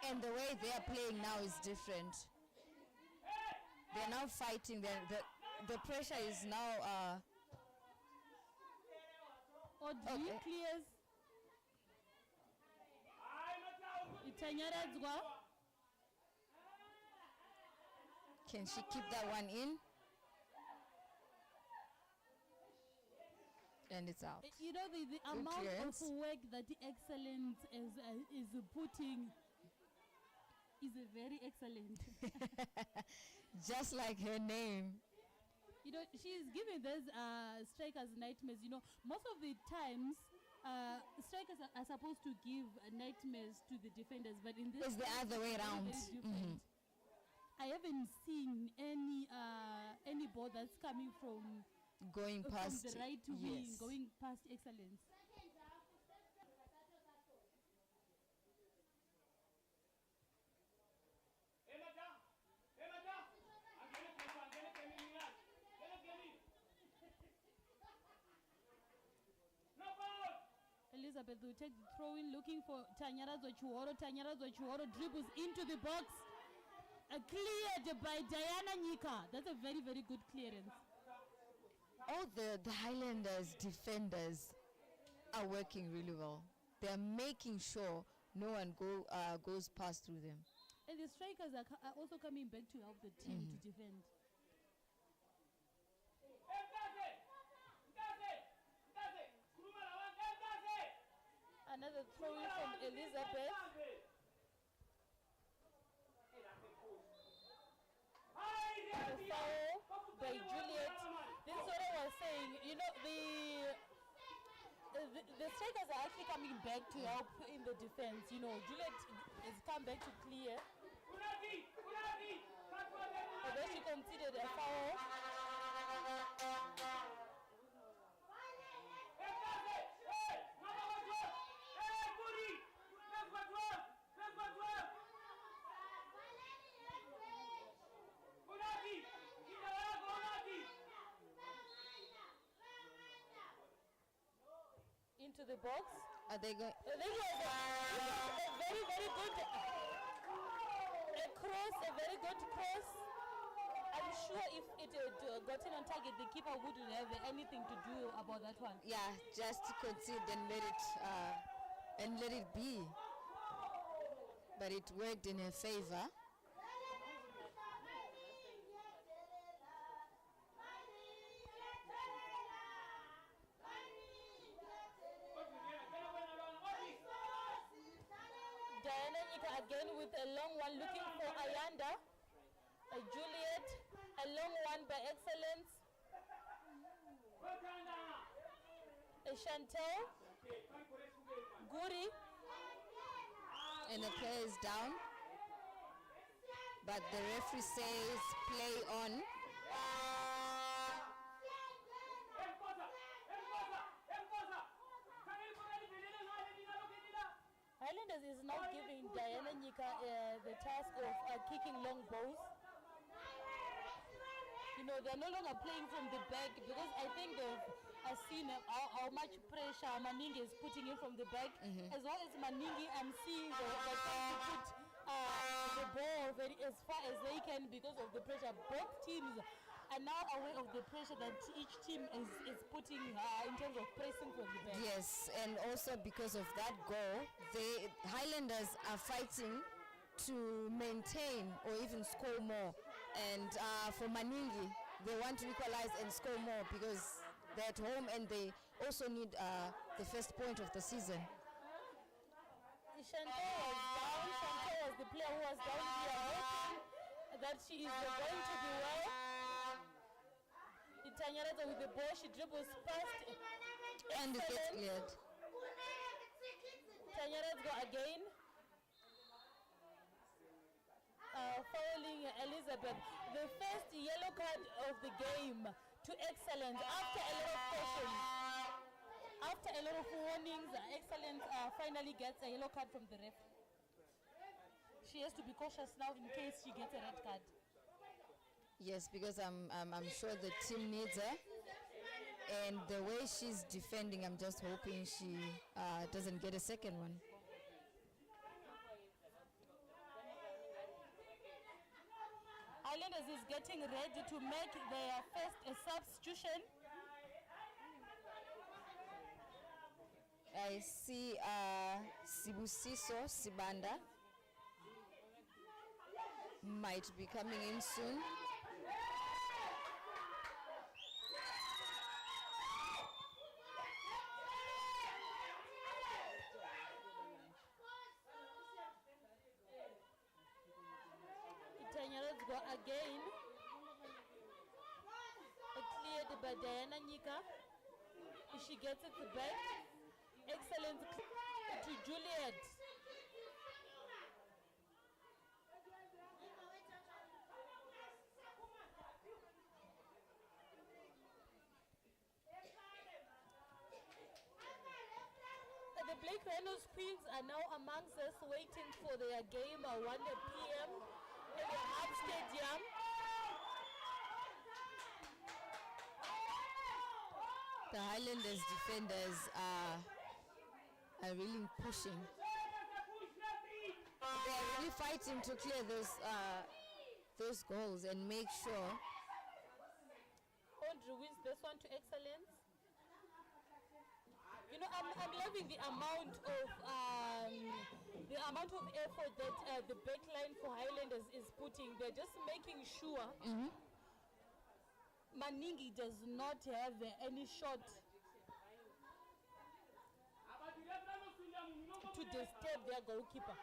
And the way they are playing now is different. They're now fighting. The pressure is now... Audrey clears. Itanyaradzwa. Can she keep that one in? And it's out. You know, the amount clearance. of work that the Excellence is putting is very excellent. Just like her name. You know, she's giving those strikers nightmares. You know, most of the times, strikers are supposed to give nightmares to the defenders, but in this It's the case, other way it's very, around. very different. I haven't seen any ball that's coming from Going past. the right wing, yes. going past Excellence. Elizabeth will take the throw in, looking for Tanyarazo Chuoro. Tanyarazo Chuoro dribbles into the box. Cleared by Diana Nyika. That's a very, very good clearance. All the Highlanders defenders are working really well. They're making sure no one goes past through them. And the strikers are also coming back to help the team to defend. Another throw in from Elizabeth. The foul by Juliet. This is what I was saying. You know, the strikers are actually coming back to help in the defense. You know, Juliet has come back to clear. Although she conceded a foul. Into the box. Are they going? This was a very, very good cross, a very good cross. I'm sure if it had gotten on target, the keeper wouldn't have anything to do about that one. Yeah, just to concede and let it be. But it worked in her favor. Diana Nyika again with a long one looking for Ayanda. Juliet, a long one by Excellence. Chantel. Guri. And the player is down. But the referee says play on. Highlanders is now giving Diana Nyika the task of kicking long balls. You know, they're no longer playing from the back because I think they've seen how much pressure Maningi is putting in from the back. As well as Maningi, I'm seeing they're trying to put the ball very as far as they can because of the pressure. Both teams are now aware of the pressure that each team is putting in terms of pressing from the back. Yes, and also because of that goal, the Highlanders are fighting to maintain or even score more. And for Maningi, they want to equalize and score more because they're at home and they also need the first point of the season. Chantal was down. Chantal was the player who was down here, hoping that she is going to do well. Itanyareza with the ball, she dribbles past. And it gets cleared. Itanyareza go again. Fouling Elizabeth. The first yellow card of the game to Excellence after a lot of cautions. After a lot of warnings, Excellence finally gets a yellow card from the ref. She has to be cautious now in case she gets a red card. Yes, because I'm sure the team needs her. And the way she's defending, I'm just hoping she doesn't get a second one. Highlanders is getting ready to make their first substitution. I see Zibusiso Sibanda might be coming in soon. Let's go again. Cleared by Diana Nyika. She gets it back. Excellent to Juliet. The Blake Reynolds Queens are now amongst us waiting for their game at 1 p.m. in the Hub Stadium. The Highlanders defenders are really pushing. They are really fighting to clear those goals and make sure. Audrey wins this one to Excellence. You know, I'm loving the amount of effort that the backline for Highlanders is putting. They're just making sure Maningi does not have any shot to disturb their goalkeeper.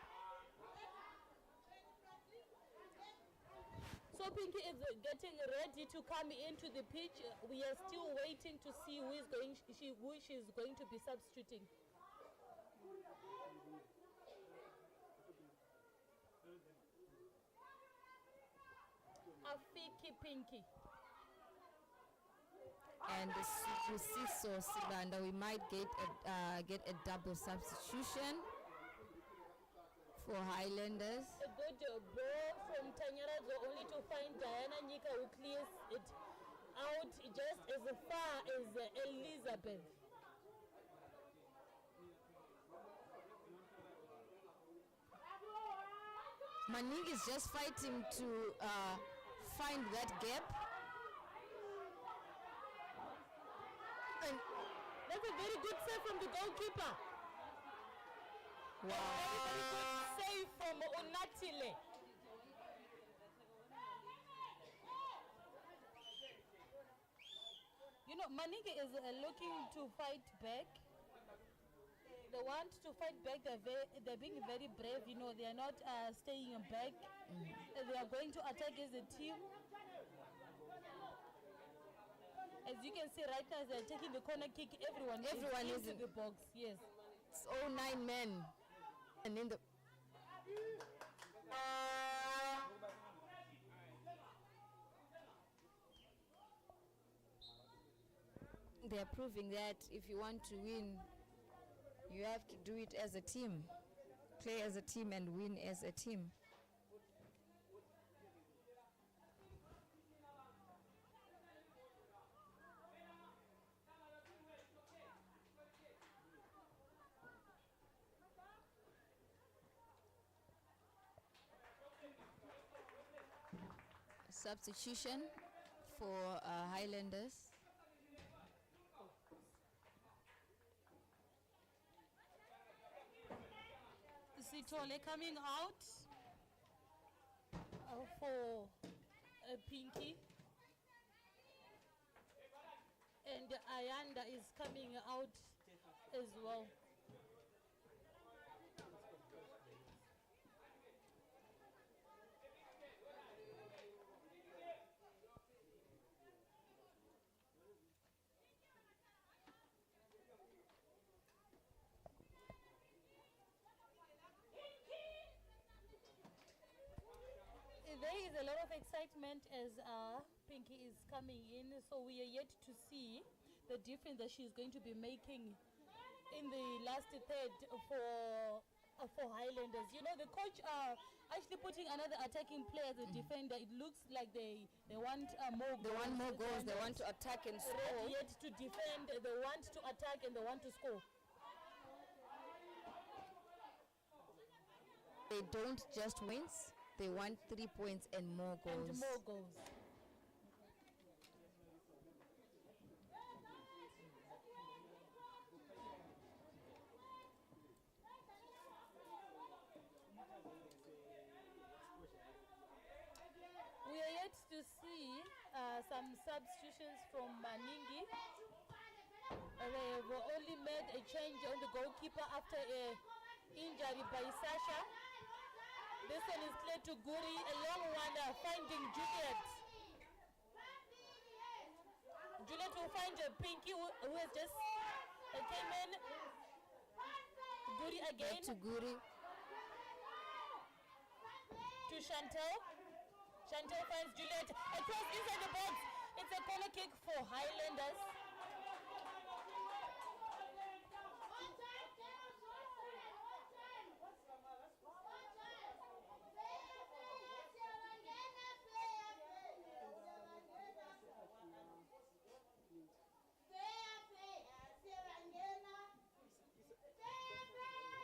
So Pinky is getting ready to come into the pitch. We are still waiting to see who she's going to be substituting. Afiki Pinky. And Zibusiso Sibanda, we might get a double substitution for Highlanders. A good ball from Tanyarazo only to find Diana Nyika who clears it out just as far as Elizabeth. Maningi is just fighting to find that gap. And that's a very good save from the goalkeeper. Wow. A very good save from Unatile. You know, Maningi is looking to fight back. They want to fight back. They're being very brave. You know, they are not staying back. They are going to attack as a team. As you can see right now, they're taking the corner kick. Everyone is into the box. Yes. It's all 9 men. And in the they are proving that if you want to win, you have to do it as a team. Play as a team and win as a team. substitution for Highlanders. Sitole coming out for Pinky. And Ayanda is coming out as well. There is a lot of excitement as Pinky is coming in, so we are yet to see the difference that she's going to be making in the last third for Highlanders. You know, the coach are actually putting another attacking player as a defender. It looks like they want more goals. They want more goals. They want to attack and score. Yet to defend, they want to attack and they want to score. They don't just wins. They want 3 points and more goals. And more goals. We are yet to see some substitutions from MANINGI. They have only made a change on the goalkeeper after an injury by Sasha. This one is clear to Guri, a long one finding Juliet. Juliet will find Pinky who has just came in. Guri again. Back to Guri. To Chantel. Chantel finds Juliet. A cross inside the box. It's a corner kick for Highlanders.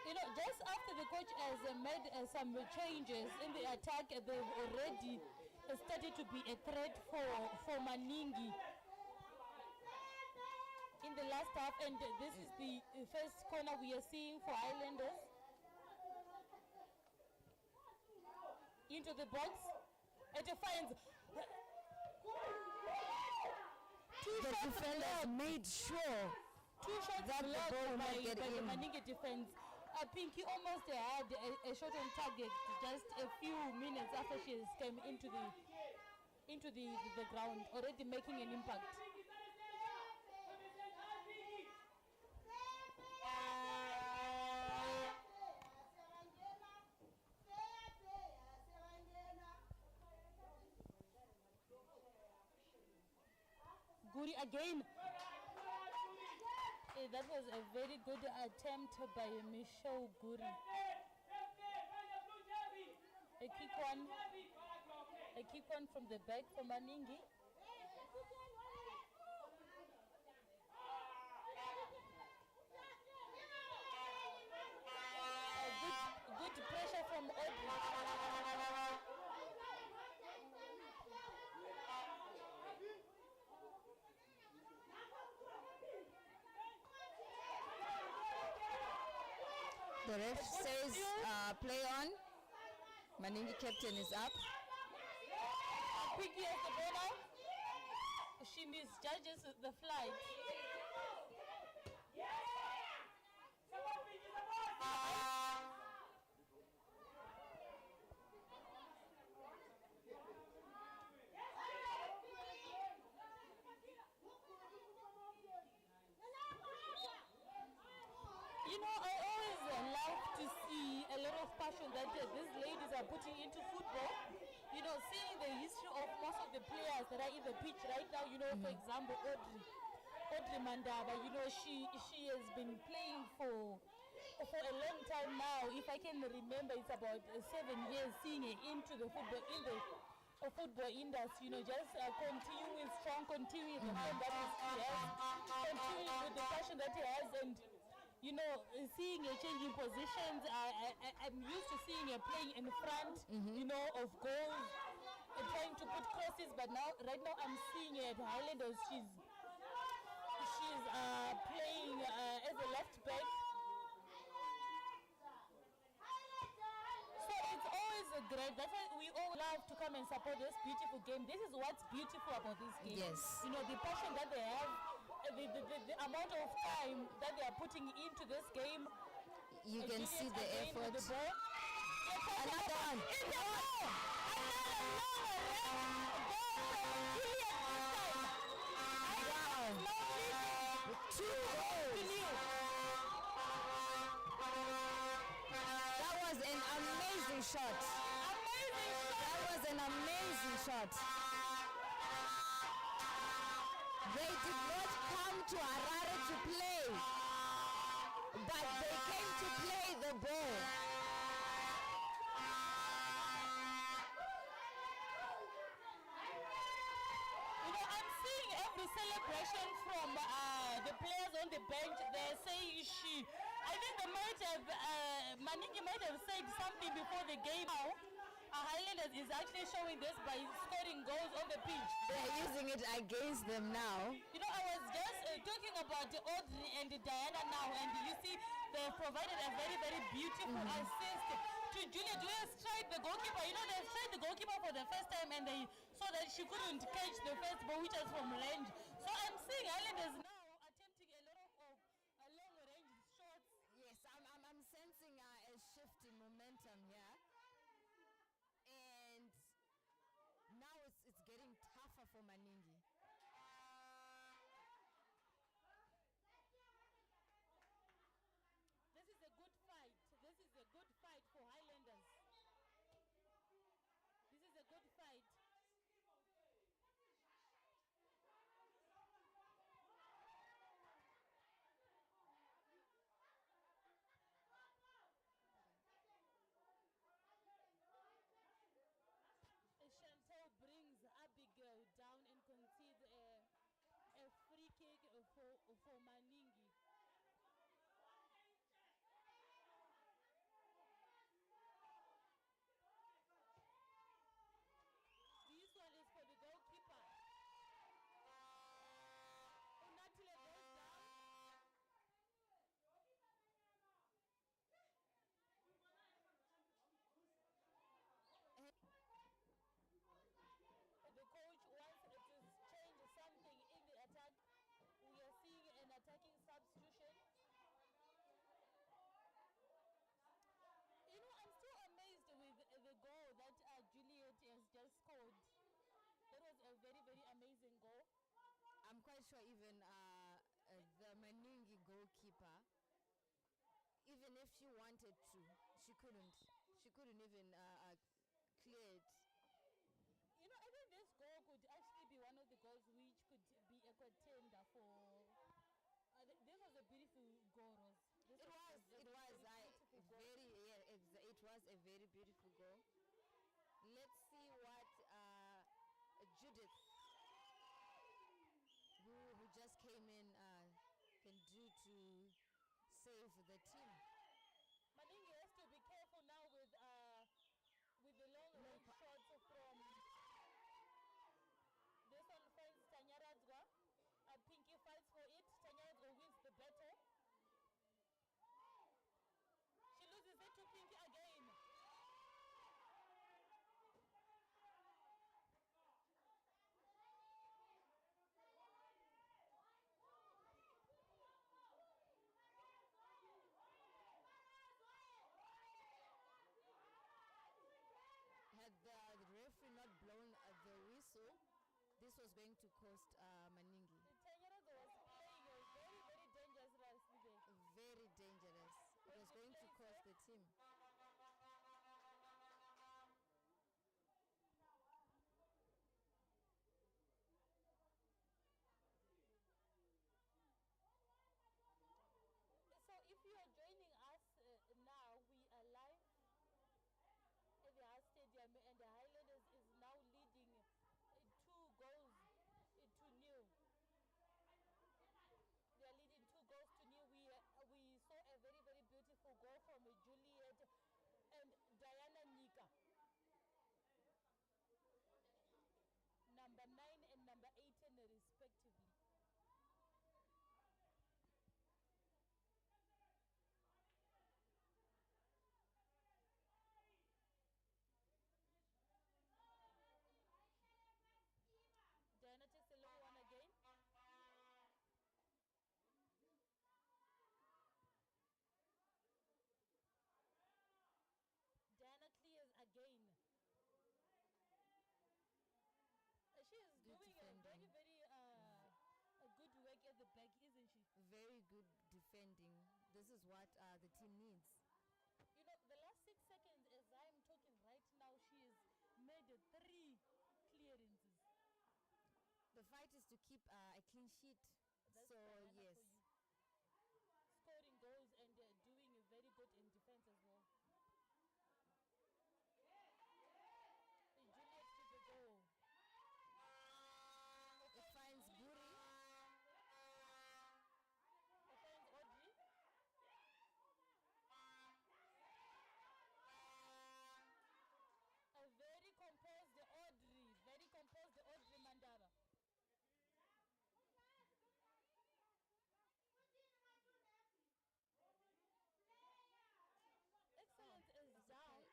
You know, just after the coach has made some changes in the attack, they've already started to be a threat for MANINGI in the last half, and this is the first corner we are seeing for Highlanders. Into the box, it finds The defenders made sure two shots that the blocked ball by might get the in. MANINGI defense. Pinky almost had a shot on target just a few minutes after she came into the ground, already making an impact. Guri again. That was a very good attempt by Michelle Guri. A kick one from the back for MANINGI. Good pressure from Audrey. The ref says play on. MANINGI captain is up. Pinky has the ball now. She misjudges the flight. You know, I always love to see a lot of passion that these ladies are putting into football. You know, seeing the history of most of the players that are in the pitch right now, you know, for example, Audrey Mandaba, you know, she has been playing for a long time now. If I can remember, it's about 7 years seeing her into the football industry, you know, just continuing strong, continuing the form that she has, continuing with the passion that he has, and you know, seeing her changing positions. I'm used to seeing her playing in front, you know, of goals, trying to put crosses, but right now I'm seeing at Highlanders she's playing as a left back. So it's always great. That's why we all love to come and support this beautiful game. This is what's beautiful about this game. Yes. You know, the passion that they have, the amount of time that they are putting into this game. You can see the effort. The ball. Another one. It's a goal! Wow. 2 goals. That was an amazing shot. That was an amazing shot. They did not come to Harare to play, but they came to play the ball. You know, I'm seeing every celebration from the players on the bench. They're saying I think they might have, Maningi might have said something before the game. Now, Highlanders is actually showing this by scoring goals on the pitch. They're using it against them now. You know, I was just talking about Audrey and Diana now, and you see they've provided a very, very beautiful assist to Julia. Julia struck the goalkeeper. You know, they struck the goalkeeper for the first time, and they saw that she couldn't catch the first ball, which was from range. So I'm seeing Highlanders now attempting a lot of long-range shots. Yes, I'm sensing a shift in momentum here. And now it's getting tougher for Maningi. This is a good fight. This is a good fight for Highlanders. This is a good fight. Chantal brings Abigail down and concedes a free kick for Maningi. This one is for the goalkeeper. Unatile goes down. The coach wants to change something in the attack. We are seeing an attacking substitution. You know, I'm still amazed with the goal that Juliet has just scored. That was a very, very amazing goal. I'm quite sure even the Maningi goalkeeper, even if she wanted to, she couldn't. She couldn't even clear it. You know, I think this goal could actually be one of the goals which could be a contender for. This was a beautiful goal, Rose. It was a very beautiful goal. Let's see what Judith, who just came in, can do to save the team. Maningi has to be careful now with the long range shots from. This one finds Tanyaradzwa. Pinky fights for it. Tanyaradzwa wins the battle. She loses it to Pinky again. Had the referee not blown the whistle, this was going to cost Maningi. Tanyaradzwa was playing very, very dangerously there. Very dangerous. It was going to cost the team. So if you are joining us now, we are live at the Heart Stadium, and the Highlanders is now leading 2 goals to nil. They are leading 2 goals to nil. We saw a very, very beautiful goal from Juliet very good defending. This is what the team needs. You know, the last 6 seconds as I'm talking right now, she has made 3 clearances. The fight is to keep a clean sheet. That's So, banana yes. for you. Scoring goals and doing very good in defense as well. Juliet to the goal. It finds Guri. Offense Audrey. A very composed Audrey Mandara. Excellence is down.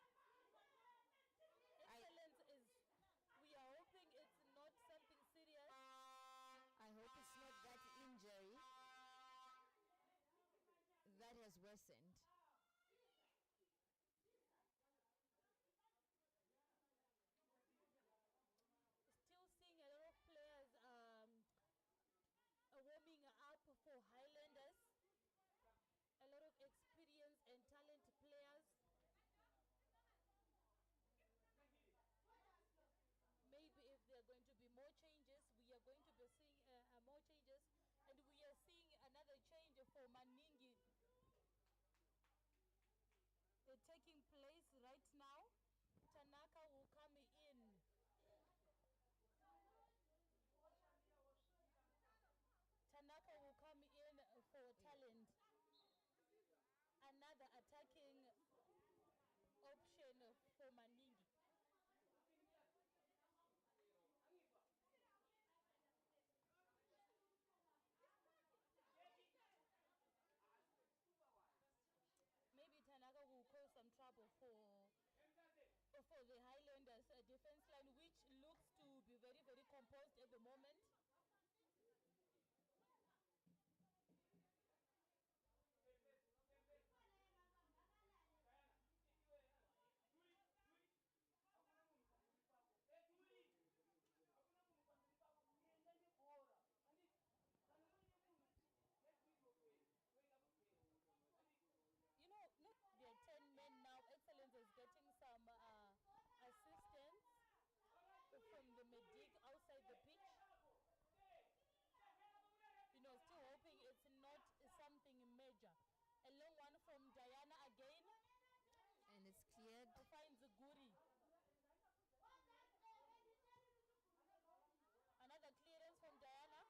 Excellence is, we are hoping it's not something serious. I hope it's not that injury that has worsened. Still seeing a lot of players warming up for Highlanders. A lot of experience and talent players. Maybe if there are going to be more changes, we are going to be seeing more changes, and we are seeing another change for MANINGI taking place right now. Tanaka will come in. Tanaka will come in for talent. Another attacking option for MANINGI. Maybe Tanaka will cause some trouble for the Highlanders defense line, which looks to be very, very composed at the moment. You know, look, there are 10 men now. Excellence is getting some assistance from the medic outside the pitch. You know, still hoping it's not something major. A long one from Diana again. And it's cleared. Finds Guri. Another clearance from Diana.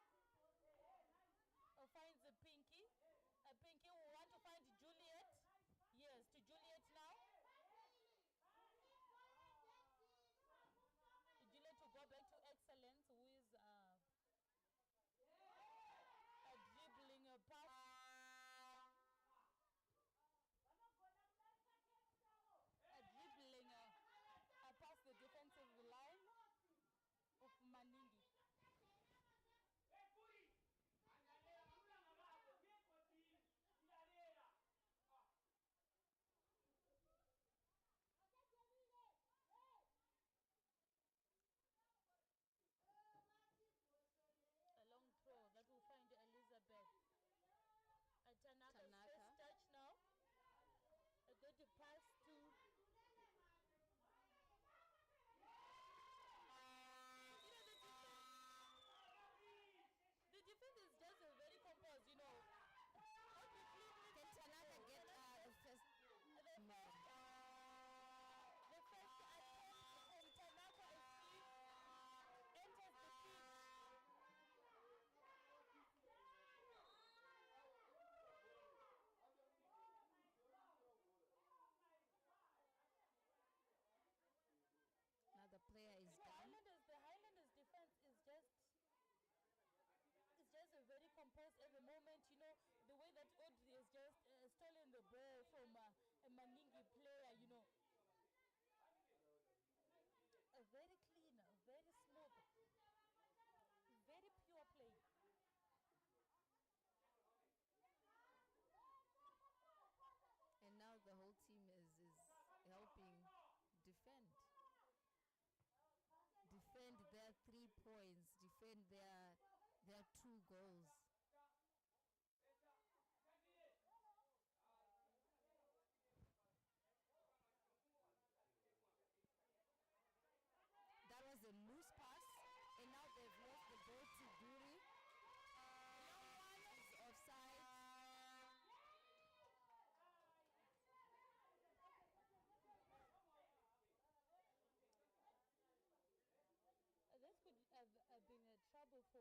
Finds Pinky. Pinky will want to find Juliet. Yes, to Juliet now. Juliet to go back to Excellence, who is a dribbling pass. A dribbling past the defensive line of MANINGI. A long throw that will find Elizabeth. Tanaka's first touch now. A good pass to the defense is just very composed, you know. Can Tanaka get the first? The first attempt from Tanaka as she enters the pitch. Now the player is done. The Highlanders defense is just very composed at the moment. You know, the way that Audrey has just stolen the ball from a MANINGI player, you know. Very clean, very smooth, very pure play. And now the whole team is helping defend their 3 points, defend their 2 goals.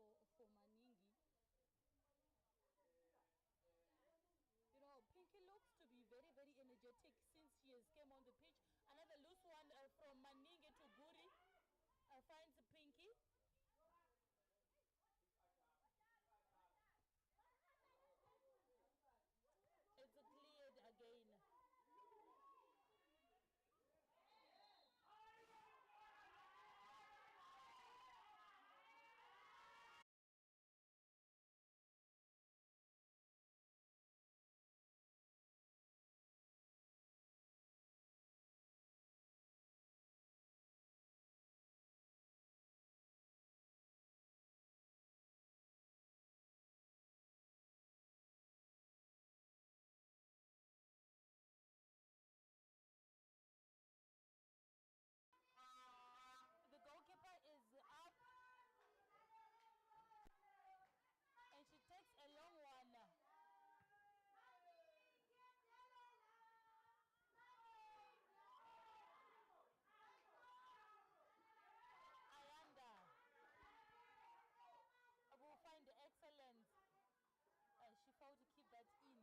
for MANINGI. You know, Pinky looks to be very, very energetic since she has came on the pitch. Another loose one from MANINGI to Guri finds Pinky. It's cleared again. The goalkeeper is up and she takes a long one. Ayanda will find the excellence. She failed to keep that in.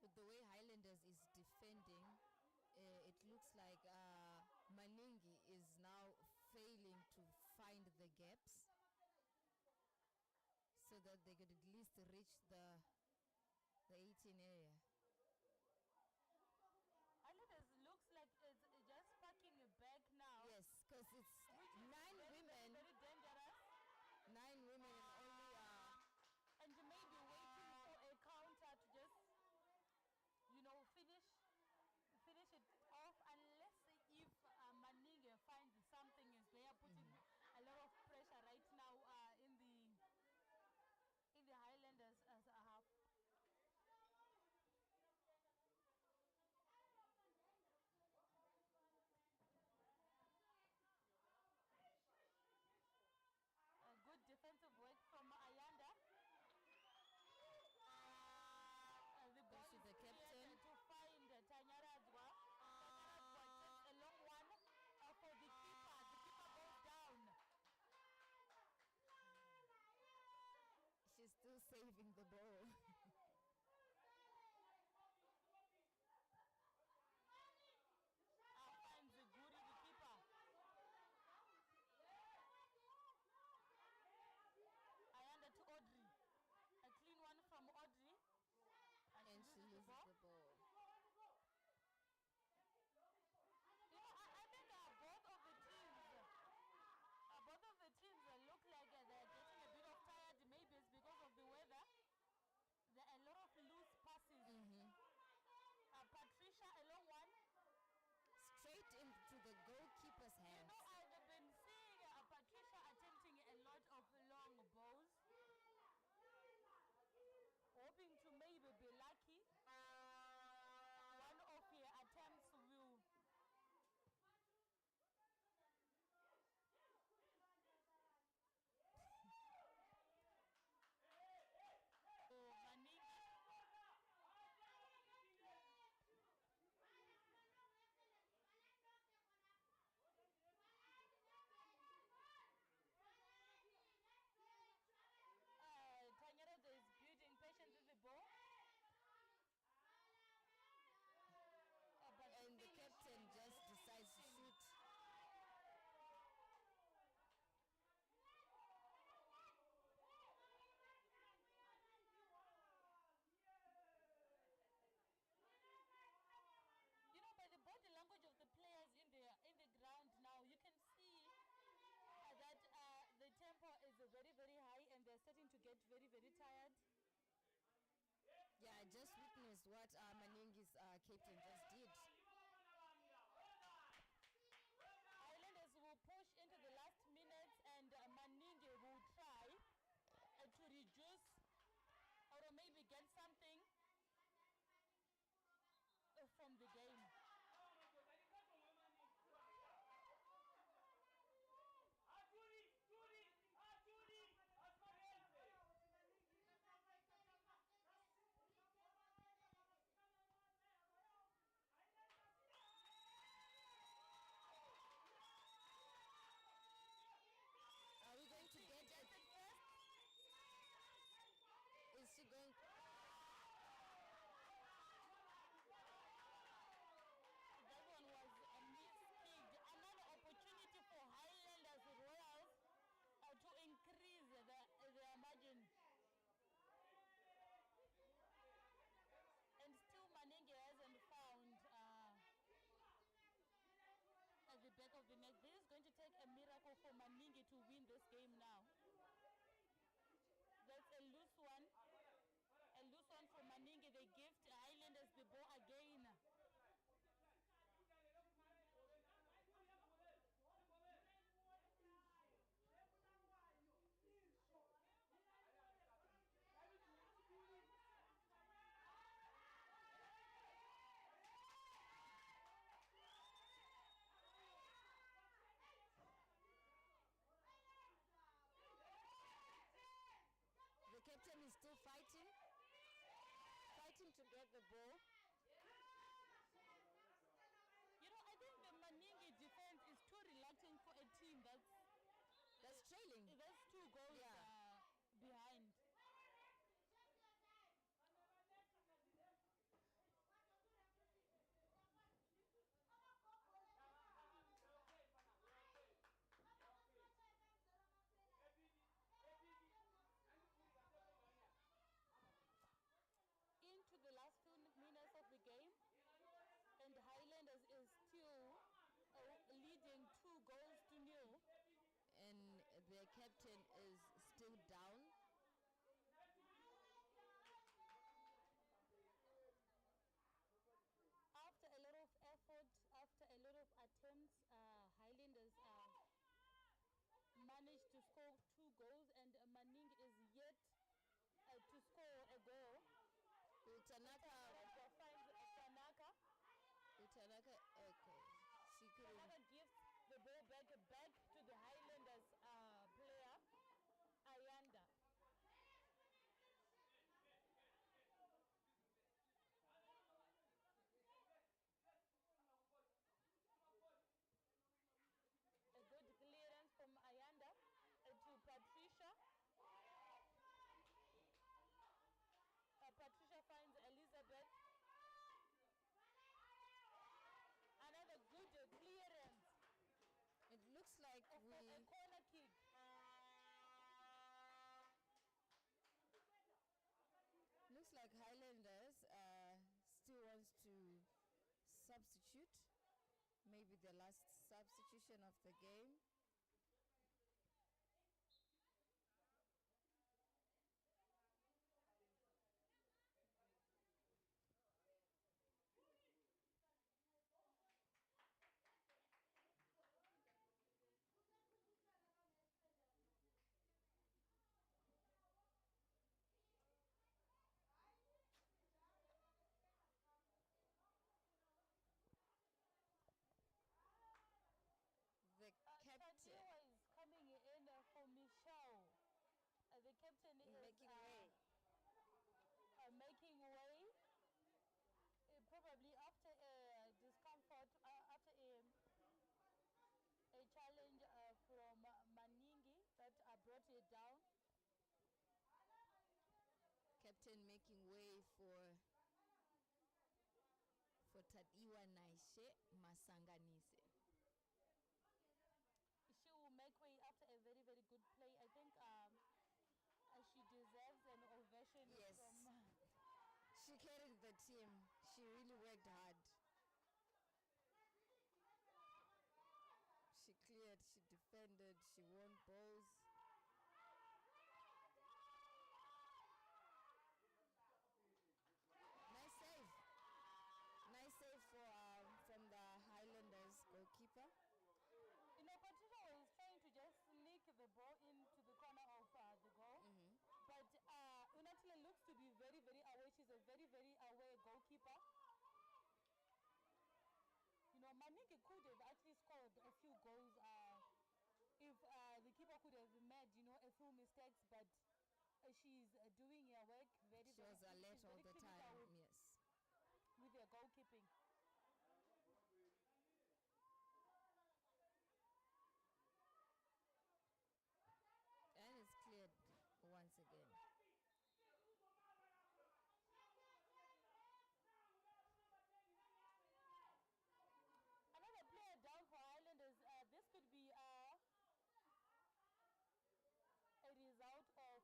With the way Highlanders is defending, it looks like MANINGI is now failing to find the gaps so that they could at least reach the 18 area. Highlanders looks like it's just packing it back now. Yes, because it's Which is 9 very, women. very dangerous. 9 women and only And you may be waiting for a counter to just, you know, finish it off, unless if MANINGI finds something is there, putting a lot of pressure right now in the Highlanders as a half. Good defensive work from Ayanda. The ball to is the captain. cleared to find Tanyaradwa. Tanyaradwa takes a long one for the keeper. The keeper goes down. she's still saving the ball. Finds Guri, the keeper. Ayanda to Audrey. A clean one from Audrey. And she loses the ball. You know, I think both of the teams look like they're getting a bit of tired. Maybe it's because of the weather. There are a lot of loose passes. Patricia, a long one. Straight into the goalkeeper's You hands. know, I've been seeing Patricia attempting a lot of long balls. Hoping to maybe be lucky. One of her attempts will MANINGI. Tanyaradwa is building patience with the ball. And the captain just decides to shoot. You know, by the body language of the players in the ground now, you can see that the tempo is very, very high and they're starting to get very, very tired. Yeah, I just witnessed what MANINGI's captain just did. Highlanders will push into the last minutes and MANINGI will try to reduce or maybe get something from the game. get the ball. You know, I think the Maningi defense is too reluctant for a team That's trailing. that's 2 goals behind. Into the last few minutes of the game, and Highlanders is still leading 2 goals to 0. And their captain is still down. After a lot of effort, after a lot of attempts, Highlanders managed to score 2 goals, and Maningi is yet to score a goal. Utanaka, okay. She couldn't. Tanaka gives the ball back to the Highlanders player, Ayanda. A good clearance from Ayanda to Patricia. Patricia finds Elizabeth. Another good clearance. It looks like A corner kick. Looks like Highlanders still wants to substitute. Maybe the last substitution of the game. The captain Tadiwa is coming in for Michelle. The captain is making way. Making way. Probably after a discomfort, after a challenge from Maningi that brought it down. Captain making way for Tadiwa Naishe Masanganise. She will make way after a very, very good play. I think she deserves an ovation. Yes. From She carried the team. She really worked hard. She cleared, she defended, she won balls. Nice save. Nice save from the Highlanders goalkeeper. You know, Patricia was trying to just sneak the ball into the corner of the goal. But Unatile looks to be very, very aware. She's a very, very aware goalkeeper. You know, Maningi could have actually scored a few goals if the keeper could have made, you know, a few mistakes. But she's doing her work very, She very was alert all the time, with, yes. with her goalkeeping. And it's cleared once again. Another player down for Highlanders. This could be a result of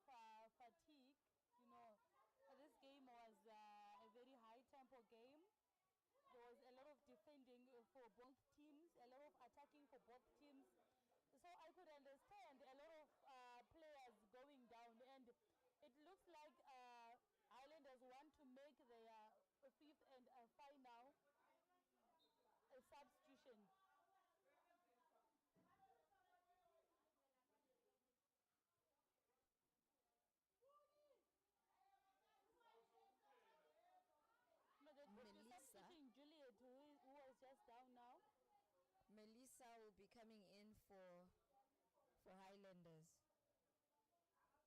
fatigue. You know, this game was a very high tempo game. There was a lot of defending for both teams, a lot of attacking for both teams. So I could understand a lot of players going down, and it looks like Highlanders want to make their fifth and final substitution. No, Melissa. substituting Juliet, who was just down now. Melissa will be coming in for Highlanders.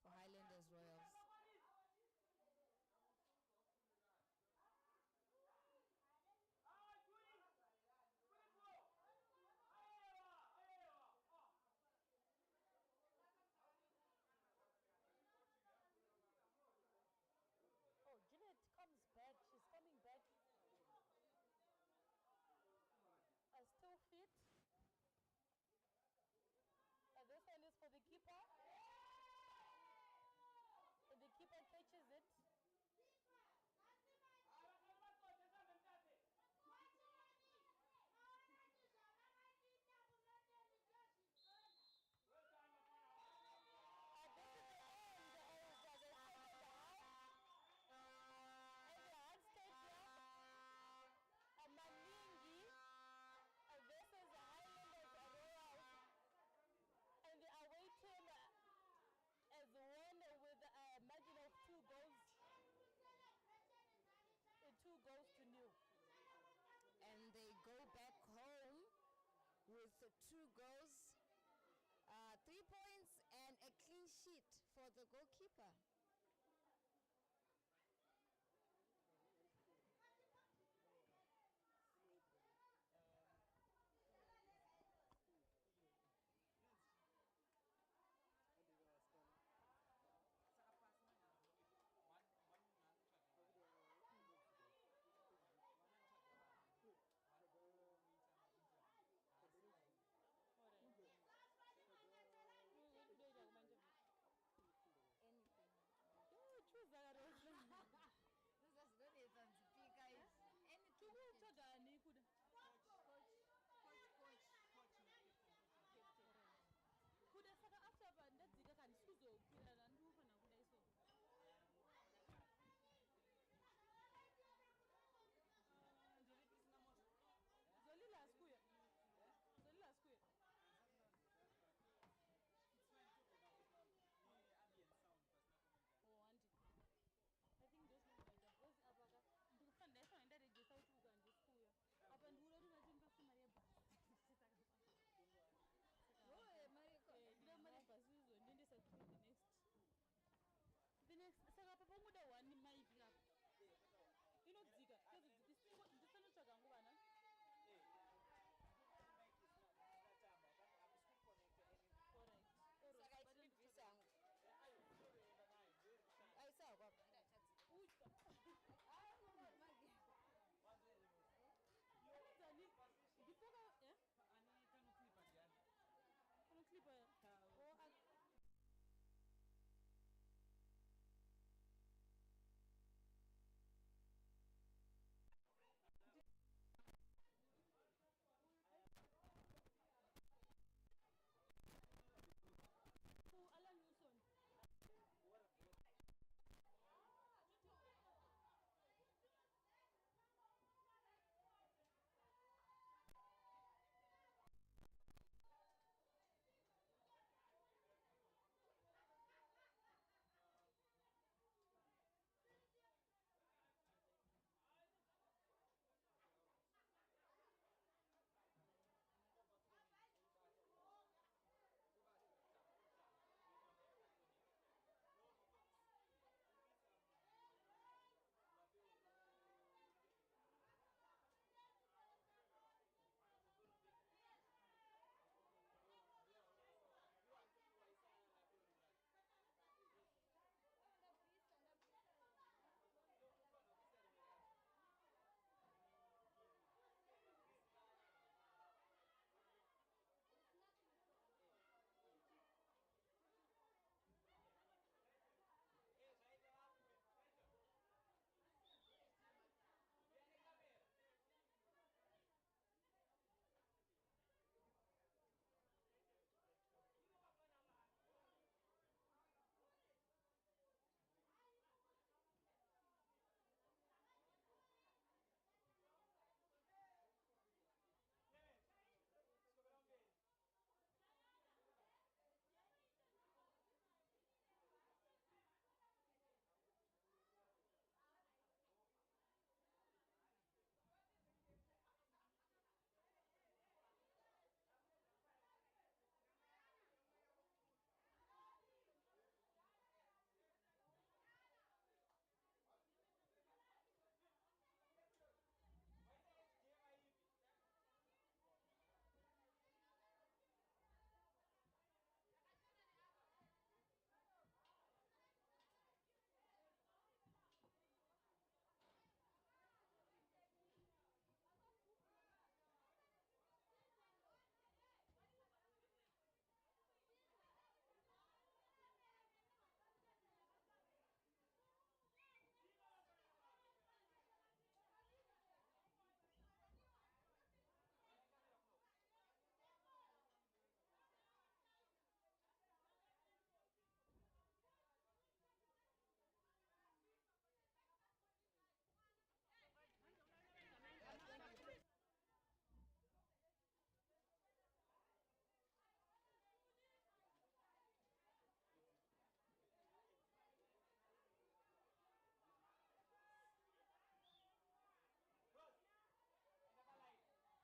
For Highlanders Royals. 2 goals, 3 points, and a clean sheet for the goalkeeper.